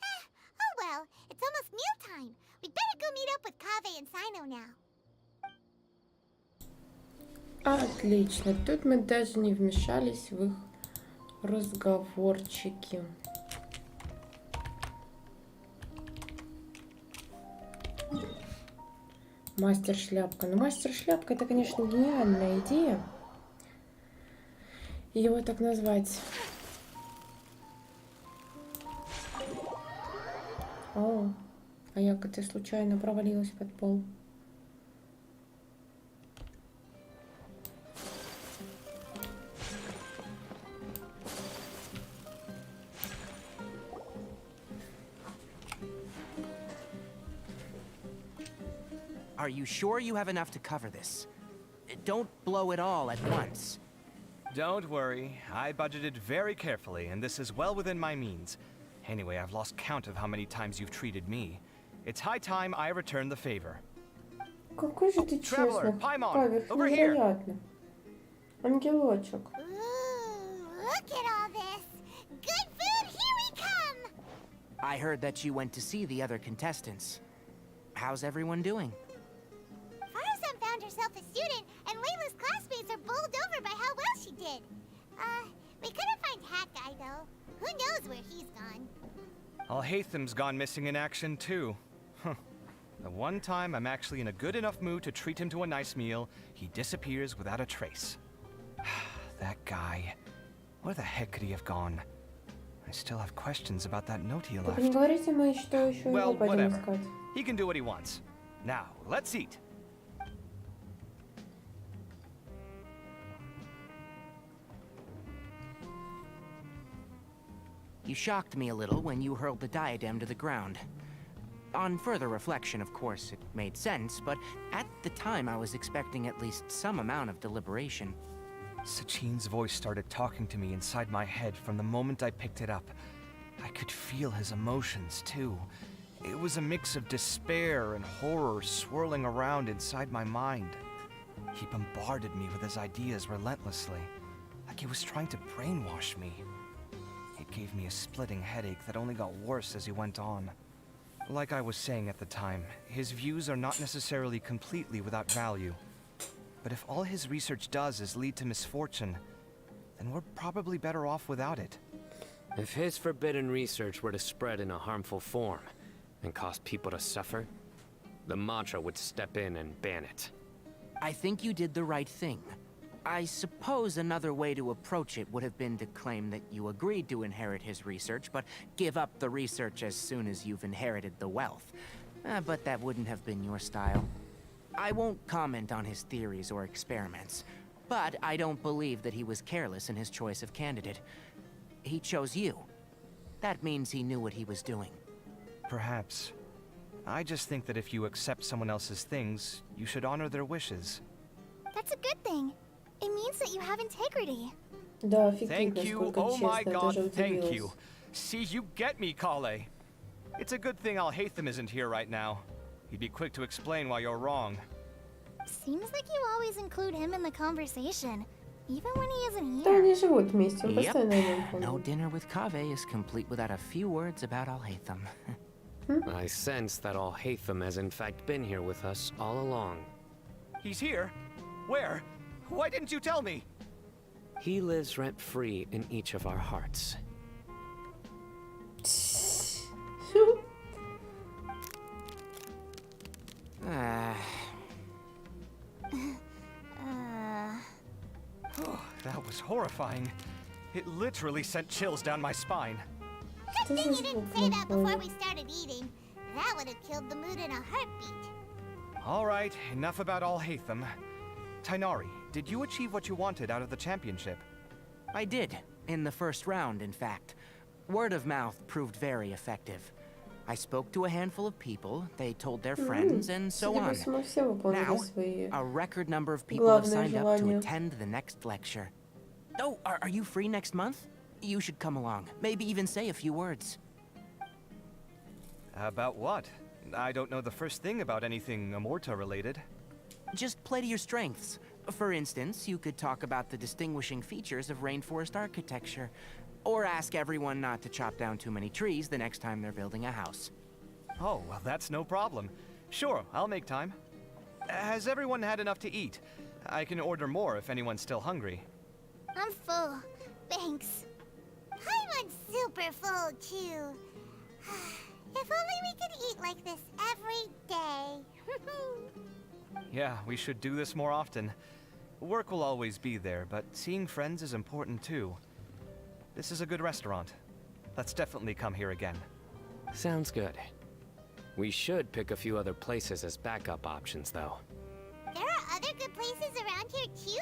Oh well, it's almost mealtime. We'd better go meet up with Kaveh and Sino now. Отлично. Тут мы даже не вмешались в их Разговорчики. Мастер-шляпка. Ну, мастер-шляпка — это, конечно, гениальная идея. Его так назвать. О, а я-ка случайно провалилась под пол. Are you sure you have enough to cover this? Don't blow it all at once. Don't worry. I budgeted very carefully, and this is well within my means. Anyway, I've lost count of how many times you've treated me. It's high time I return the favor. Какой же ты Traveler, честный, Paimon, Павел, over here. невероятно. Ангелочек. Look at all this. Good food, here we come. I heard that you went to see the other contestants. How's everyone doing? Faruzan found herself a student, and Layla's classmates are bowled over by how well she did. We couldn't find Hat Guy, though. Who knows where he's gone? Al-Haytham's gone missing in action, too. Huh. The one time I'm actually in a good enough mood to treat him to a nice meal, he disappears without a trace. That guy. Where the heck could he have gone? I still have questions about that note he left. Не говорите мы, что еще Well, его пойдем whatever. искать. He can do what he wants. Now, let's eat. You shocked me a little when you hurled the diadem to the ground. On further reflection, of course, it made sense, but at the time I was expecting at least some amount of deliberation. Sachin's voice started talking to me inside my head from the moment I picked it up. I could feel his emotions, too. It was a mix of despair and horror swirling around inside my mind. He bombarded me with his ideas relentlessly, like he was trying to brainwash me. It gave me a splitting headache that only got worse as he went on. Like I was saying at the time, his views are not necessarily completely without value. But if all his research does is lead to misfortune, then we're probably better off without it. If his forbidden research were to spread in a harmful form and cause people to suffer, the Mantra would step in and ban it. I think you did the right thing. I suppose another way to approach it would have been to claim that you agreed to inherit his research, but give up the research as soon as you've inherited the wealth. But that wouldn't have been your style. I won't comment on his theories or experiments, but I don't believe that he was careless in his choice of candidate. He chose you. That means he knew what he was doing. Perhaps. I just think that if you accept someone else's things, you should honor their wishes. That's a good thing. It means that you have integrity. Да, офигеть, Thank you, насколько oh my честно, я god, даже thank удивилась. you. See, you get me, Kale. It's a good thing Al-Haytham isn't here right now. He'd be quick to explain why you're wrong. Seems like you always include him in the conversation, even when he isn't Да, here. они живут вместе, он Yep. постоянно о нем No помнит. dinner with Kaveh is complete without a few words about Al-Haytham. I sense that Al-Haytham has in fact been here with us all along. He's here? Where? Why didn't you tell me? He lives rent-free in each of our hearts. Oh, that was horrifying. It literally sent chills down my spine. Good thing you didn't say that before we started eating. That would have killed the mood in a heartbeat. All right, enough about Al-Haytham. Tainari, did you achieve what you wanted out of the championship? I did, in the first round, in fact. Word of mouth proved very effective. I spoke to a handful of people, they told their friends, and so on. Now, a record number of people have signed up to attend the next lecture. Oh, are you free next month? You should come along, maybe even say a few words. About what? I don't know the first thing about anything Amorta-related. Just play to your strengths. For instance, you could talk about the distinguishing features of rainforest architecture, or ask everyone not to chop down too many trees the next time they're building a house. Oh, well, that's no problem. Sure, I'll make time. Has everyone had enough to eat? I can order more if anyone's still hungry. I'm full. Thanks. I'm super full too. If only we could eat like this every day. Yeah, we should do this more often. Work will always be there, but seeing friends is important too. This is a good restaurant. Let's definitely come here again. Sounds good. We should pick a few other places as backup options, though. There are other good places around here too?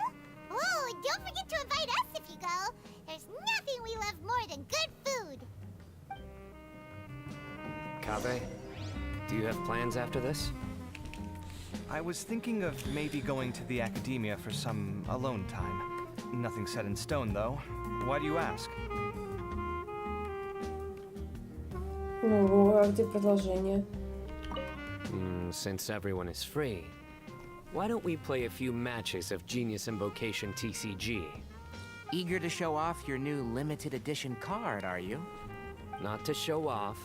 Oh, and don't forget to invite us if you go. There's nothing we love more than good food. Kaveh, do you have plans after this? I was thinking of maybe going to the academia for some alone time. Nothing set in stone, though. Why do you ask? Ну, а где продолжение? Since everyone is free, why don't we play a few matches of Genius Invocation TCG? Eager to show off your new limited edition card, are you? Not to show off.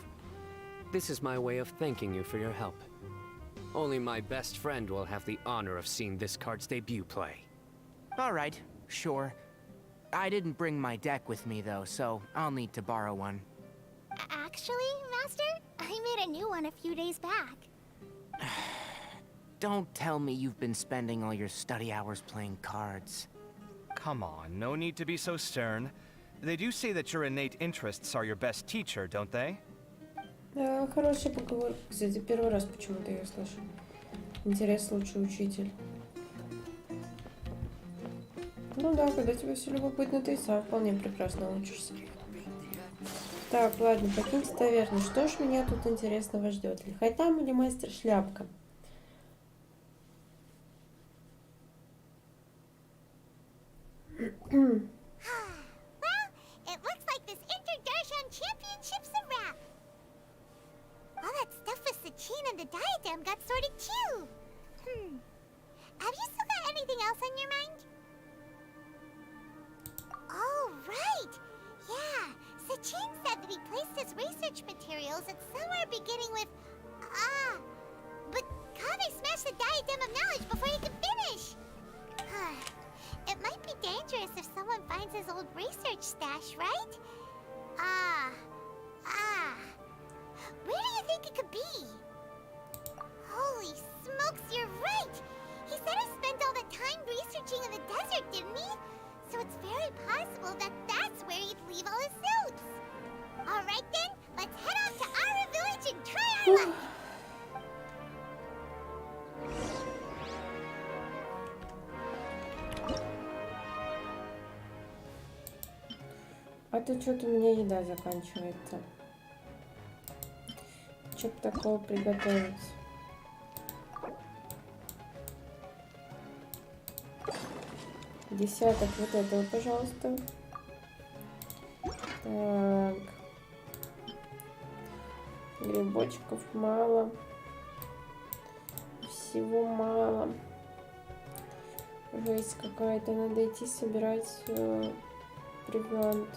This is my way of thanking you for your help. Only my best friend will have the honor of seeing this card's debut play. All right, sure. I didn't bring my deck with me, though, so I'll need to borrow one. Actually, Master, I made a new one a few days back. Don't tell me you've been spending all your study hours playing cards. Come on, no need to be so stern. They do say that your innate interests are your best teacher, don't they? Да, хорошая поговорка. Кстати, первый раз почему-то я слышу. Интерес лучший учитель. Ну да, когда тебе все любопытно, ты и сам вполне прекрасно учишься. Так, ладно, покиньте таверну. Что ж меня тут интересного ждет? Лихайтам или мастер шляпка? Well, it looks like this Inter-Darshan Championship's a wrap. All that stuff with Sachin and the diadem got sorted too. Have you still got anything else on your mind? Oh, right. Yeah, Sachin said that he placed his research materials at somewhere beginning with but Kaveh smashed the diadem of knowledge before he could finish. It might be dangerous if someone finds his old research stash, right? Where do you think it could be? Holy smokes, you're right! He said he spent all the time researching in the desert, didn't he? So it's very possible that that's where he'd leave all his notes. Alright then, let's head off to Ara Village and try our luck! А то что-то у меня еда заканчивается. Что-то такого приготовить. Десяток вот этого, пожалуйста. Так. Грибочков мало. Всего мало. Жесть какая-то. Надо идти собирать провиант.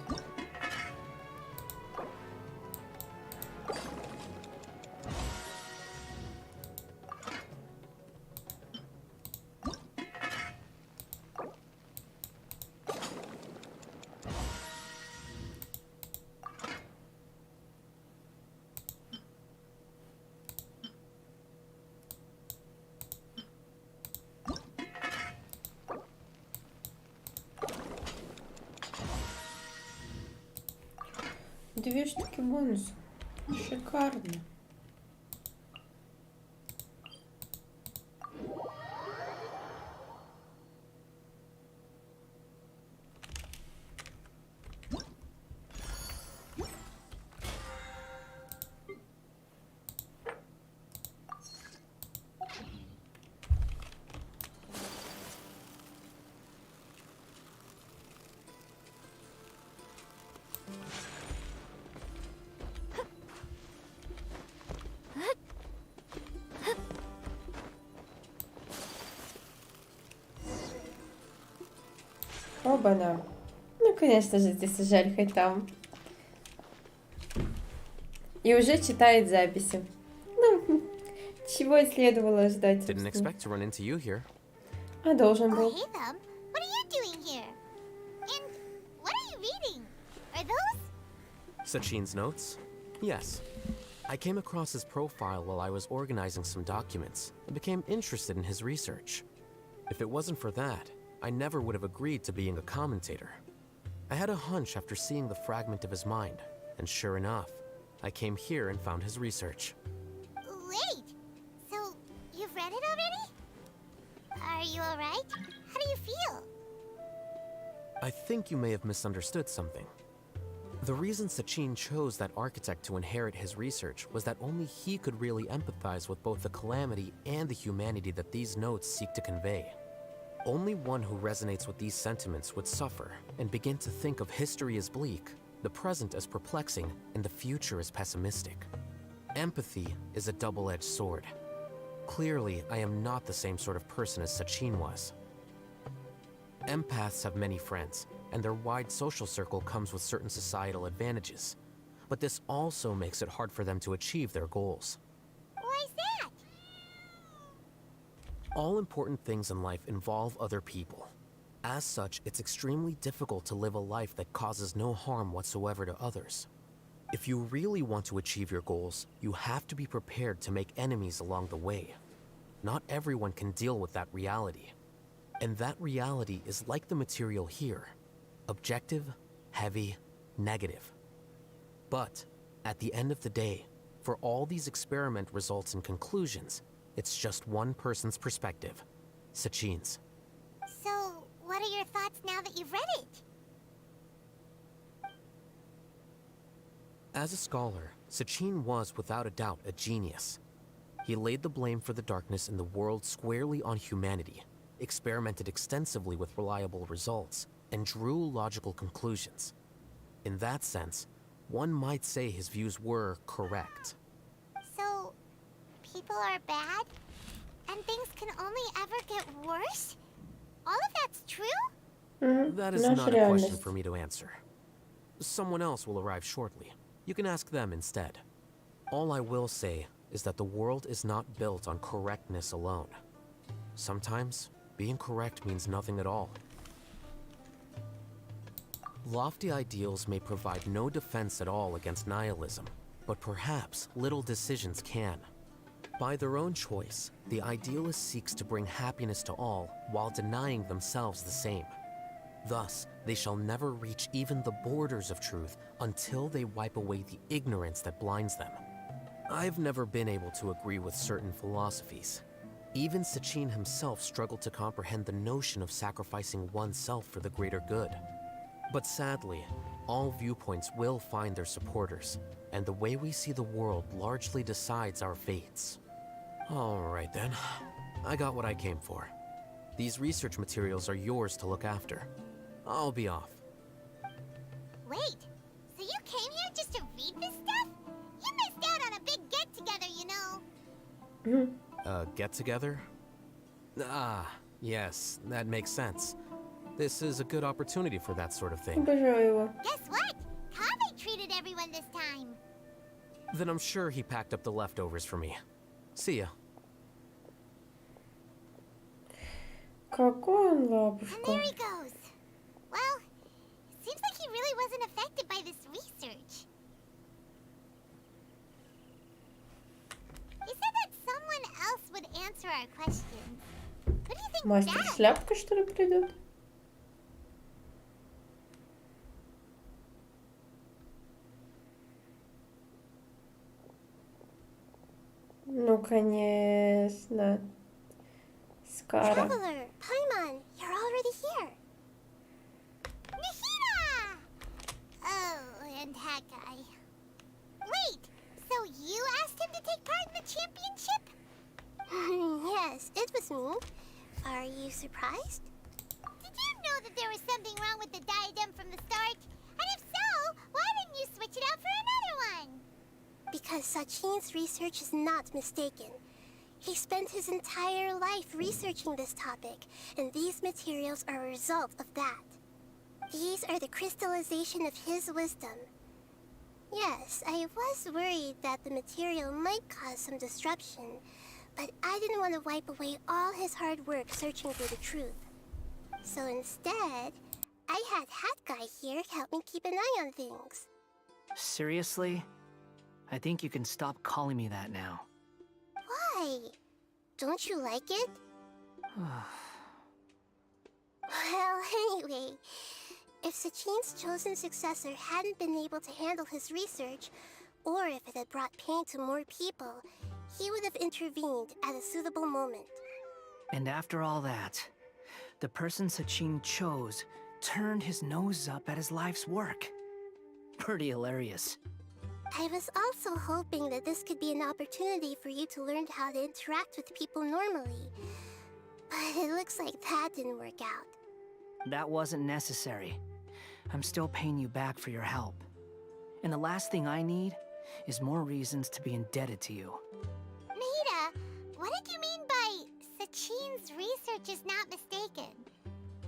Две штуки бонуса. Шикарно. Оба-на. Ну, конечно же, здесь уже Лихайтам. И уже читает записи. Ну, чего и следовало ожидать. Didn't expect to run into you here. А должен был. Hey them, what are you doing here? And what are you reading? Are those Sachin's notes? Yes. I came across his profile while I was organizing some documents and became interested in his research. If it wasn't for that, I never would have agreed to being a commentator. I had a hunch after seeing the fragment of his mind, and sure enough, I came here and found his research. Wait! So, you've read it already? Are you alright? How do you feel? I think you may have misunderstood something. The reason Sachin chose that architect to inherit his research was that only he could really empathize with both the calamity and the humanity that these notes seek to convey. Only one who resonates with these sentiments would suffer and begin to think of history as bleak, the present as perplexing, and the future as pessimistic. Empathy is a double-edged sword. Clearly, I am not the same sort of person as Sachin was. Empaths have many friends, and their wide social circle comes with certain societal advantages. But this also makes it hard for them to achieve their goals. Why's that? All important things in life involve other people. As such, it's extremely difficult to live a life that causes no harm whatsoever to others. If you really want to achieve your goals, you have to be prepared to make enemies along the way. Not everyone can deal with that reality. And that reality is like the material here. Objective, heavy, negative. But, at the end of the day, for all these experiment results and conclusions, it's just one person's perspective, Sachin's. So, what are your thoughts now that you've read it? As a scholar, Sachin was without a doubt a genius. He laid the blame for the darkness in the world squarely on humanity, experimented extensively with reliable results, and drew logical conclusions. In that sense, one might say his views were correct. So, people are bad? And things can only ever get worse? All of that's true? That is not a question for me to answer. Someone else will arrive shortly. You can ask them instead. All I will say is that the world is not built on correctness alone. Sometimes, being correct means nothing at all. Lofty ideals may provide no defense at all against nihilism, but perhaps little decisions can. By their own choice, the idealist seeks to bring happiness to all while denying themselves the same. Thus, they shall never reach even the borders of truth until they wipe away the ignorance that blinds them. I've never been able to agree with certain philosophies. Even Sachin himself struggled to comprehend the notion of sacrificing oneself for the greater good. But sadly, all viewpoints will find their supporters, and the way we see the world largely decides our fates. Alright then, I got what I came for. These research materials are yours to look after. I'll be off. Wait, so you came here just to read this stuff? You missed out on a big get-together, you know. A get-together? Ah, yes, that makes sense. This is a good opportunity for that sort of thing. Guess what? Kaveh treated everyone this time. Then I'm sure he packed up the leftovers for me. See ya. Какой он And лапушка? there he goes. Well, seems like he really wasn't affected by this research. He said that someone else would answer our questions. What do you think Мастер that? Шляпка, что ли, придет? Ну, конечно. Скара. Traveler, Paimon, you're already here. Nahida! Oh, and that guy. Wait, so you asked him to take part in the championship? Yes, it was me. Are you surprised? Did you know that there was something wrong with the diadem from the start? And if so, why didn't you switch it out for another one? Because Sachin's research is not mistaken. He spent his entire life researching this topic, and these materials are a result of that. These are the crystallization of his wisdom. Yes, I was worried that the material might cause some disruption, but I didn't want to wipe away all his hard work searching for the truth. So instead, I had Hat Guy here help me keep an eye on things. Seriously? I think you can stop calling me that now. Why? Don't you like it? Well, anyway, if Sachin's chosen successor hadn't been able to handle his research, or if it had brought pain to more people, he would have intervened at a suitable moment. And after all that, the person Sachin chose turned his nose up at his life's work. Pretty hilarious. I was also hoping that this could be an opportunity for you to learn how to interact with people normally. But it looks like that didn't work out. That wasn't necessary. I'm still paying you back for your help. And the last thing I need is more reasons to be indebted to you. Maida, what did you mean by Sachin's research is not mistaken?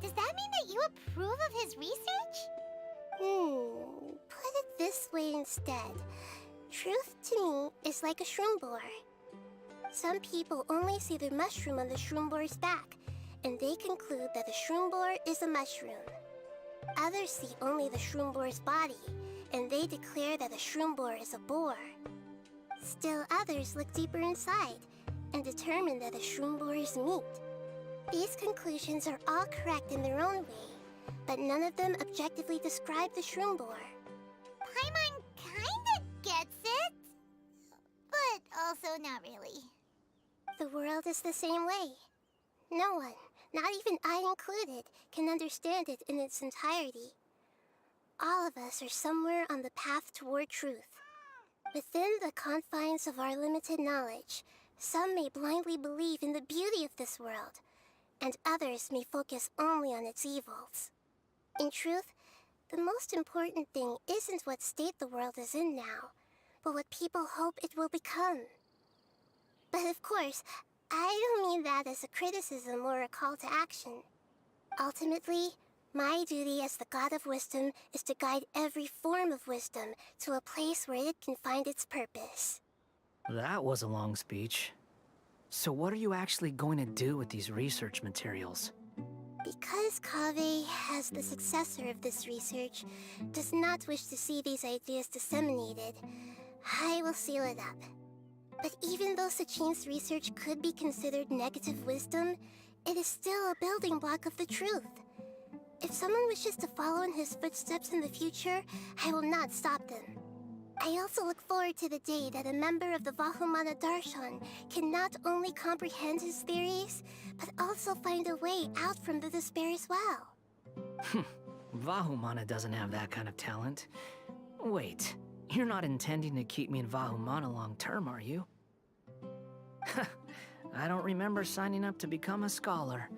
Does that mean that you approve of his research? Put it this way instead. Truth to me is like a shroom boar. Some people only see the mushroom on the shroom boar's back, and they conclude that the shroom boar is a mushroom. Others see only the shroom boar's body, and they declare that the shroom boar is a boar. Still others look deeper inside, and determine that the shroom boar is meat. These conclusions are all correct in their own way, but none of them objectively describe the shroom boar. Paimon kinda gets it, but also not really. The world is the same way. No one, not even I included, can understand it in its entirety. All of us are somewhere on the path toward truth. Within the confines of our limited knowledge, some may blindly believe in the beauty of this world, and others may focus only on its evils. In truth, the most important thing isn't what state the world is in now, but what people hope it will become. But of course, I don't mean that as a criticism or a call to action. Ultimately, my duty as the God of Wisdom is to guide every form of wisdom to a place where it can find its purpose. That was a long speech. So what are you actually going to do with these research materials? Because Kaveh, as the successor of this research, does not wish to see these ideas disseminated, I will seal it up. But even though Sachin's research could be considered negative wisdom, it is still a building block of the truth. If someone wishes to follow in his footsteps in the future, I will not stop them. I also look forward to the day that a member of the Vahumana Darshan can not only comprehend his theories, but also find a way out from the despair as well. Vahumana doesn't have that kind of talent. Wait, you're not intending to keep me in Vahumana long term, are you? I don't remember signing up to become a scholar.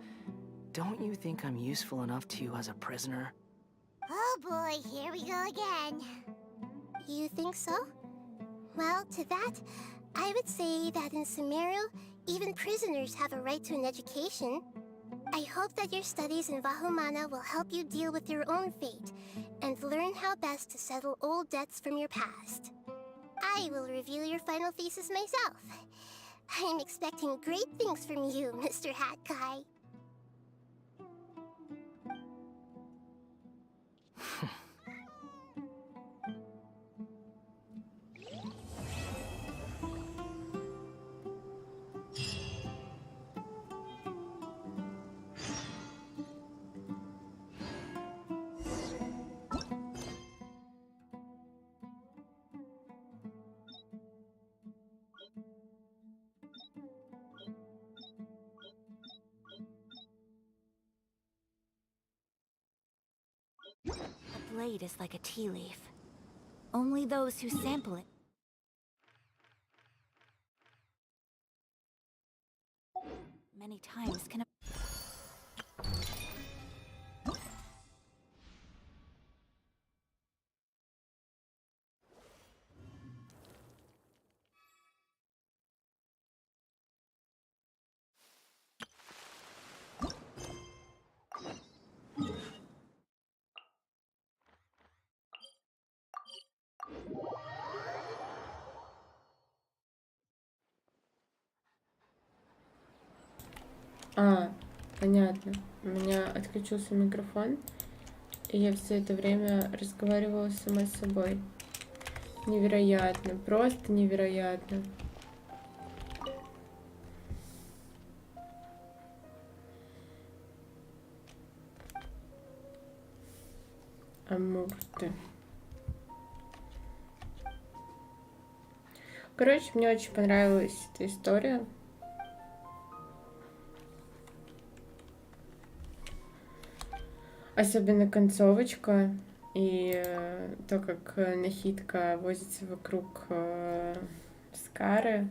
Don't you think I'm useful enough to you as a prisoner? Oh boy, here we go again. You think so? Well, to that, I would say that in Sumeru, even prisoners have a right to an education. I hope that your studies in Vahumana will help you deal with your own fate, and learn how best to settle old debts from your past. I will review your final thesis myself. I'm expecting great things from you, Mr. Hat Guy. A blade is like a tea leaf. Only those who sample it. Many times can Понятно. У меня отключился микрофон, и я все это время разговаривала сама с собой. Невероятно, просто невероятно. Амурты. Короче, мне очень понравилась эта история. Особенно концовочка и то, как Нахидка возится вокруг Скары.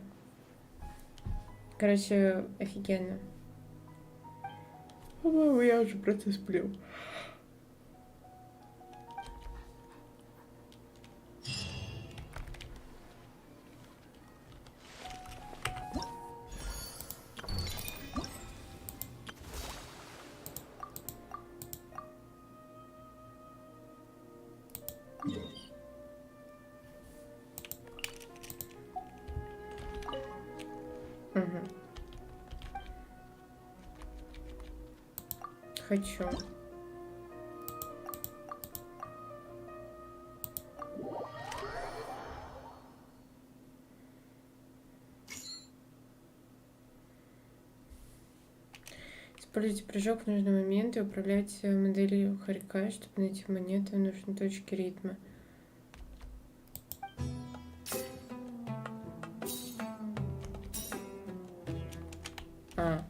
Короче, офигенно. По-моему, я уже просто сплю. Хочу. Используйте прыжок в нужный момент и управляйте моделью хорька, чтобы найти монеты в нужной точке ритма.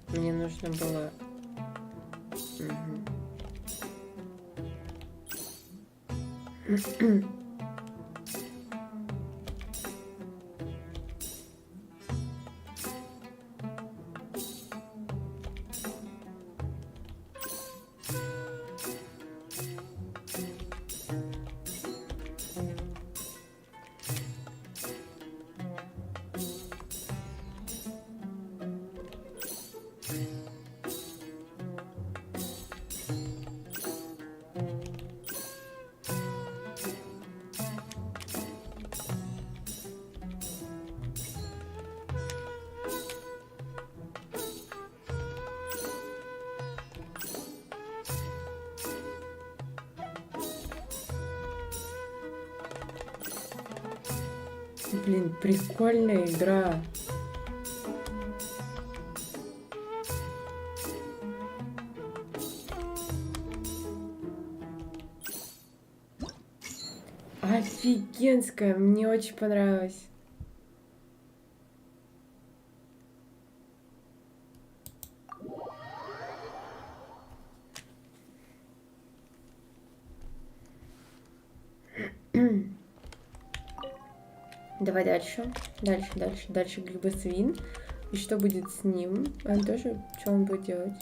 Мне нужно было... Блин, прикольная игра. Офигенская, мне очень понравилось. Давай дальше. Дальше Глебосвин. И что будет с ним? Он тоже, что он будет делать?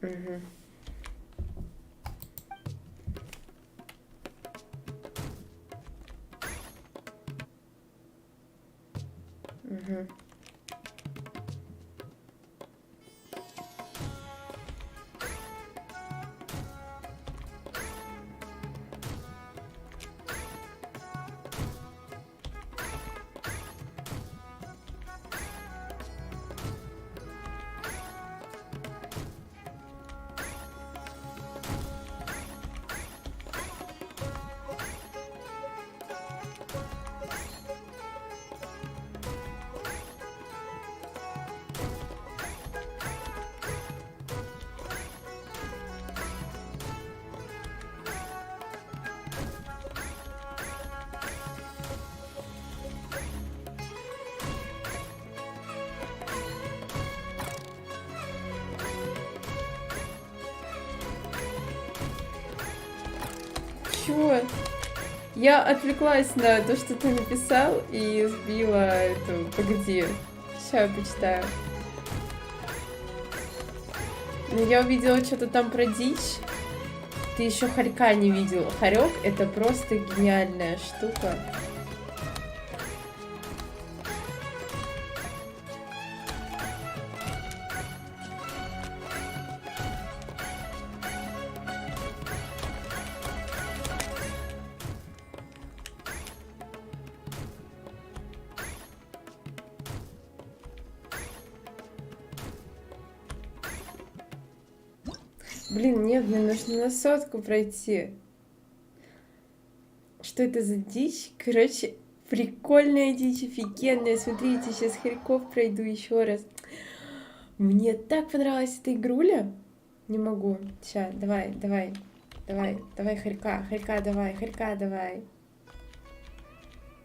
Угу. Угу. Чего? Я отвлеклась на то, что ты написал, и сбила эту... Погоди. Сейчас я почитаю. Ну, я увидела что-то там про дичь. Ты еще хорька не видел. Хорек — это просто гениальная штука. Блин, нет, мне нужно на 100 пройти. Что это за дичь? Короче, прикольная дичь, офигенная. Смотрите, сейчас хорьков пройду еще раз. Мне так понравилась эта игруля. Не могу. Сейчас, давай хорька, давай.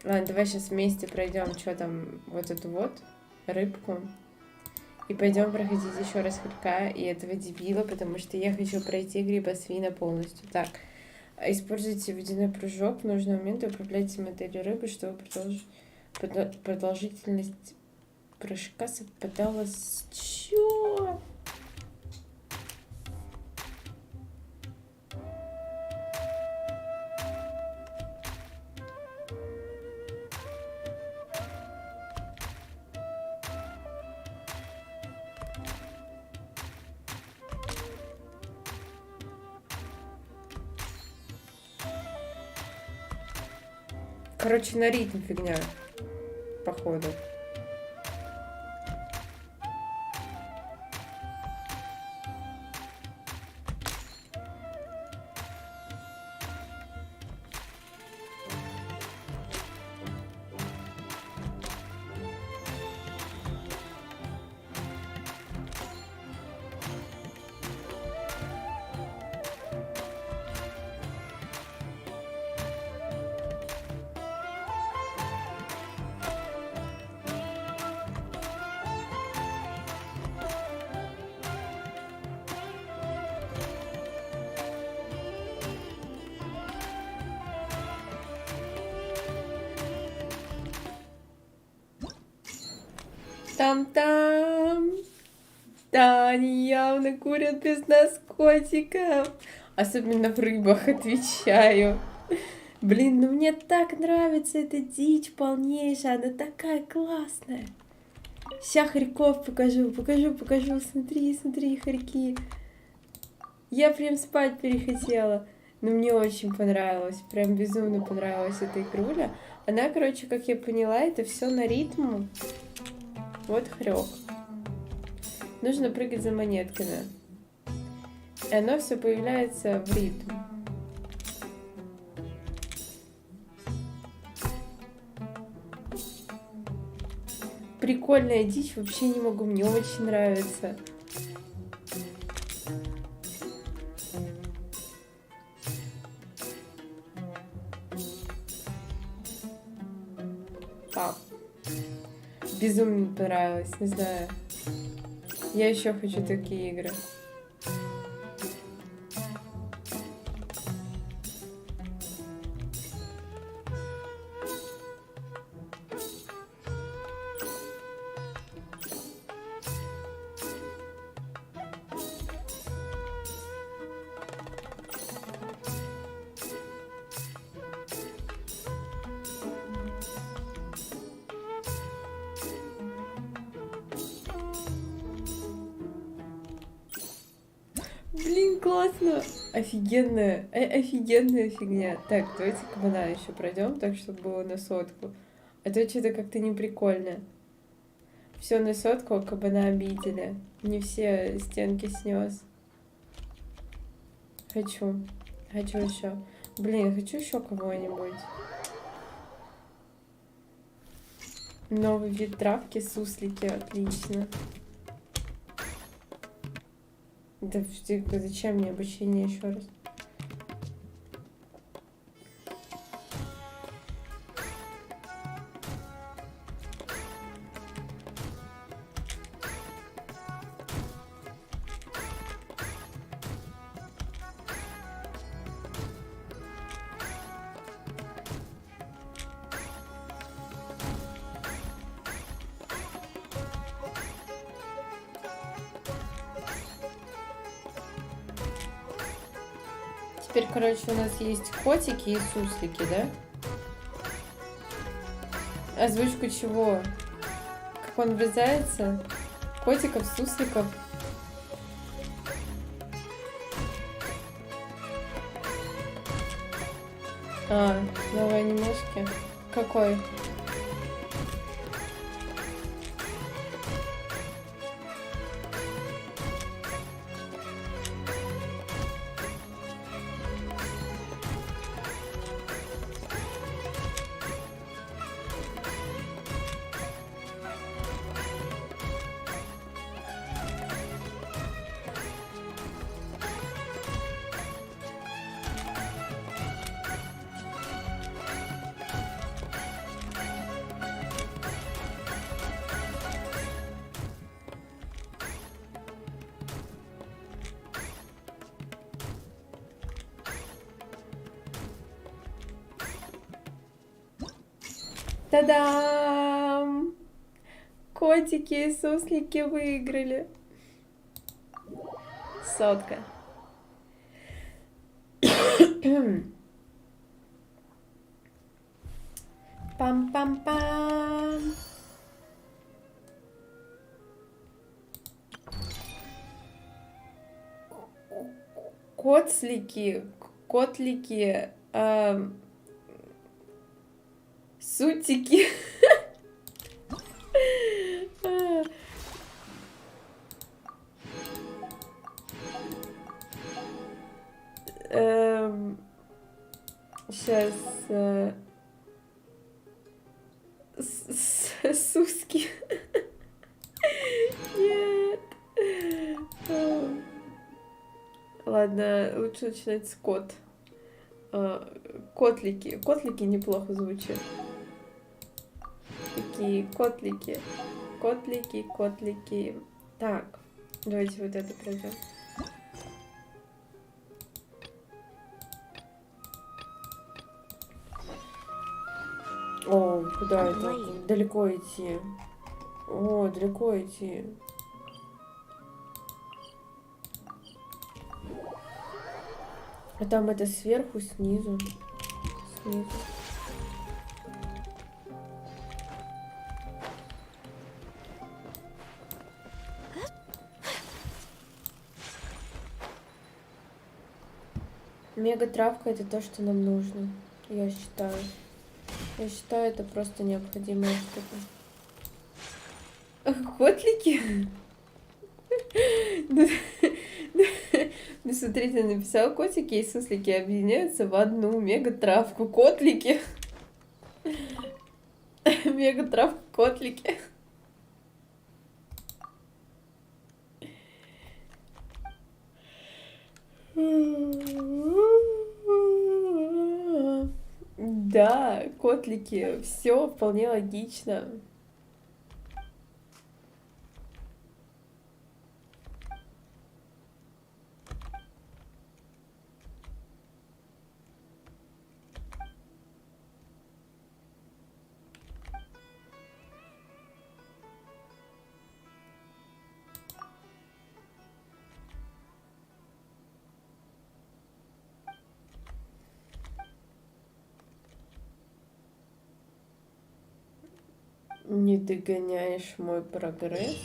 Ладно, давай сейчас вместе пройдем, что там, вот эту вот рыбку. И пойдем проходить еще раз хорька и этого дебила, потому что я хочу пройти грибосвина полностью. Так, используйте водяной прыжок в нужный момент и управляйте моделью рыбы, чтобы продолжительность прыжка совпадала с... Чё? Короче, на ритм фигня, походу. Там-там. Да, они явно курят без нас котиков. Особенно в рыбах, отвечаю. Блин, ну мне так нравится эта дичь полнейшая. Она такая классная. Сейчас хорьков покажу. Смотри, хорьки. Я прям спать перехотела. Но мне очень понравилось. Прям безумно понравилась эта игруля. Она, короче, как я поняла, это все на ритм. Вот хорек. Нужно прыгать за монетками. И оно все появляется в ритм. Прикольная дичь, вообще не могу, мне очень нравится. Безумно понравилось, не знаю. Я еще хочу такие игры. Блин, классно! Офигенная, офигенная фигня. Так, давайте кабана еще пройдем, так, чтобы было на 100. А то что-то как-то не прикольно. Все на 100, а кабана обидели. Не все стенки снес. Хочу еще. Блин, хочу еще кого-нибудь. Новый вид травки, суслики, отлично. Да зачем мне обучение еще раз? Теперь, короче, у нас есть котики и суслики, да? Озвучку чего? Как он врезается? Котиков, сусликов. А, новые анимешки. Какой? Та-дам! Котики и суслики выиграли. Сотка. Пам-пам-пам. Котлики, сутики. Сейчас. Суски. Нет. Ладно, лучше начинать с кот. Котлики. Котлики неплохо звучат. Такие котлики. Котлики, котлики. Так, давайте вот это пройдем. О, куда это? Далеко идти. О, далеко идти. А там это сверху, снизу. Снизу. Мега-травка — это то, что нам нужно. Я считаю. Я считаю, это просто необходимая штука. Котлики? Ну, смотрите, написал: котики и суслики объединяются в одну мега-травку. Котлики. Мега-травка, котлики. Да, котлики, все вполне логично. Не догоняешь мой прогресс.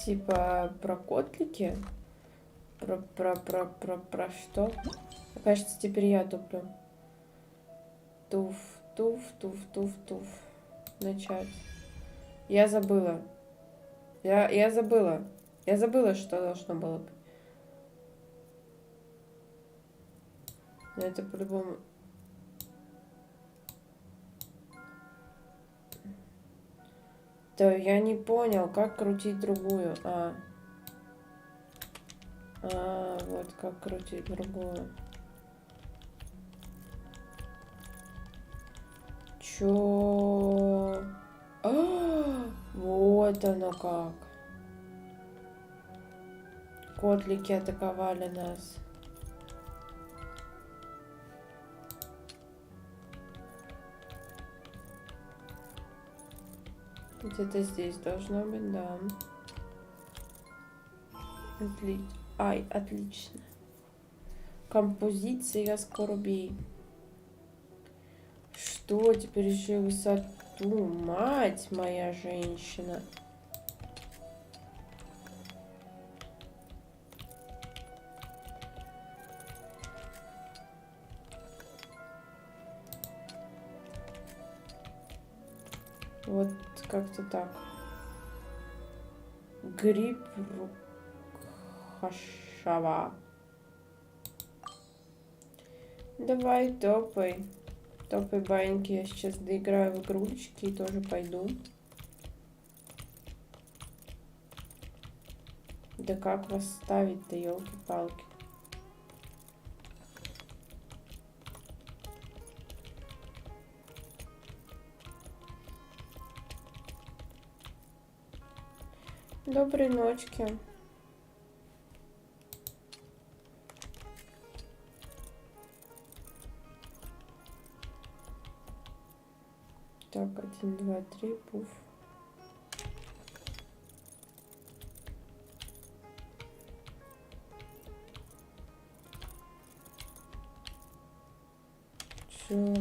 Типа про котлики? Про что? Кажется, теперь я туплю. Туф. Начать. Я забыла. Я забыла. Я забыла, что должно было быть. Но это по-любому. Да, я не понял, как крутить другую. Вот как крутить другую. Чё? Вот оно как. Котлики атаковали нас. Где-то здесь должно быть, да. Отлично. Композиция скорбей. Что, теперь еще высоту? Мать моя женщина. Вот как-то так. Гриб Хашава. Давай, топай. Топай, баньки. Я сейчас доиграю в игрулечки и тоже пойду. Да как вас ставить-то, елки-палки? Доброй ночки. Так, 1, 2, 3, пуф. Чё?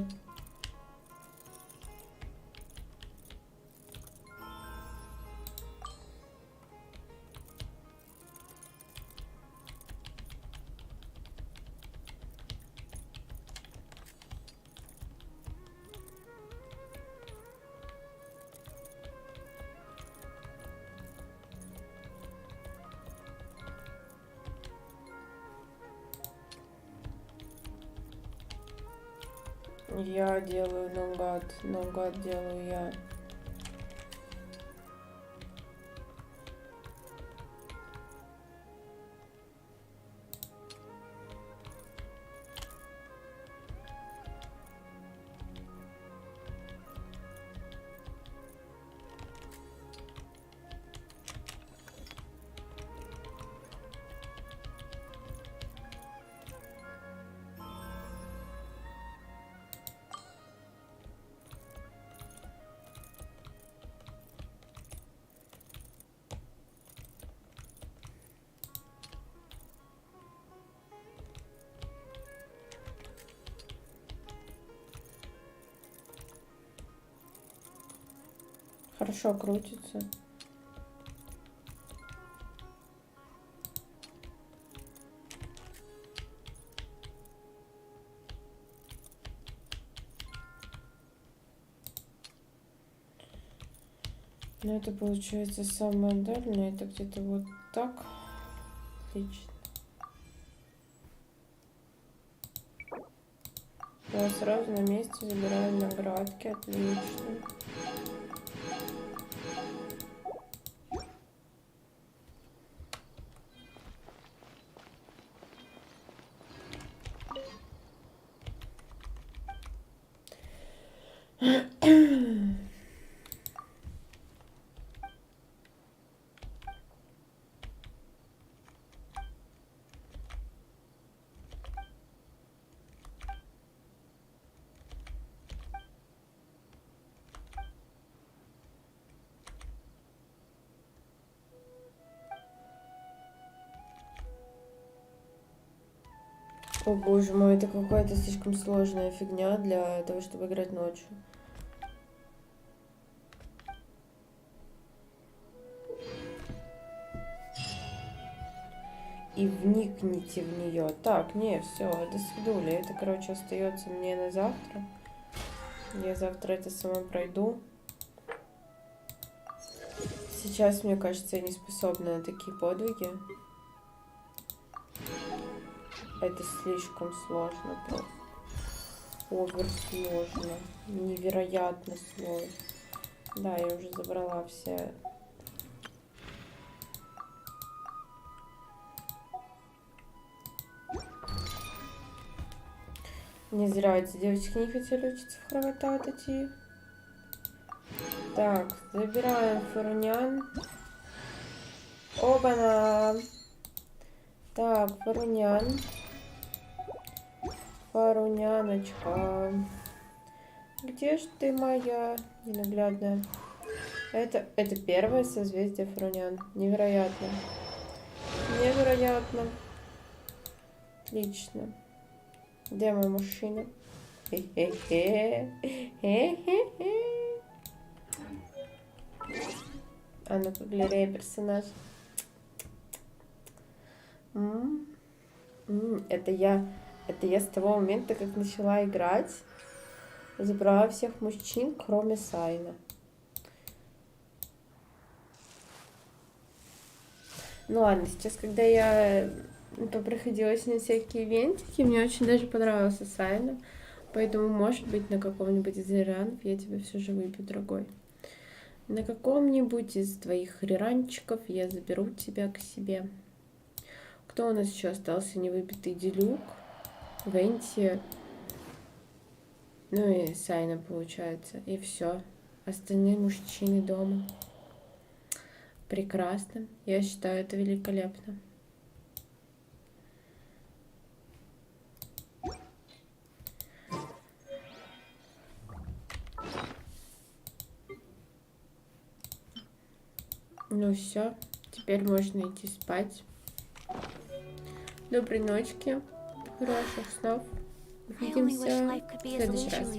Я делаю наугад. Наугад делаю я. Хорошо крутится. Но это получается самое дальнее. Это где-то вот так. Отлично. Я сразу на месте забираю наградки. Отлично. О боже мой, это какая-то слишком сложная фигня для того, чтобы играть ночью. И вникните в нее. Так, не, все, до свидули. Это, короче, остается мне на завтра. Я завтра это сама пройду. Сейчас, мне кажется, я не способна на такие подвиги. Это слишком сложно просто. Овер сложно. Невероятно сложно. Да, я уже забрала все. Не зря эти девочки не хотели учиться в хравататати. Так, забираем фарунян. Оба-на! Так, фарунян. Фаруняночка. Где ж ты моя ненаглядная? Это первое созвездие фарунян. Невероятно. Невероятно. Отлично. Где мой мужчина? А ну-ка, галерея персонаж. Это я с того момента, как начала играть, забрала всех мужчин, кроме Сайна. Ну ладно, сейчас, когда я попроходила с ним всякие ивентики, мне очень даже понравился Сайна. Поэтому, может быть, на каком-нибудь из иранов я тебя все же выбью, дорогой. На каком-нибудь из твоих риранчиков я заберу тебя к себе. Кто у нас еще остался невыбитый? Делюк, Венти, ну и Сайна, получается. И все. Остальные мужчины дома. прекрасно. Я считаю это великолепно. Ну все, теперь можно идти спать. Доброй ночки, хороших снов. Увидимся в следующий раз.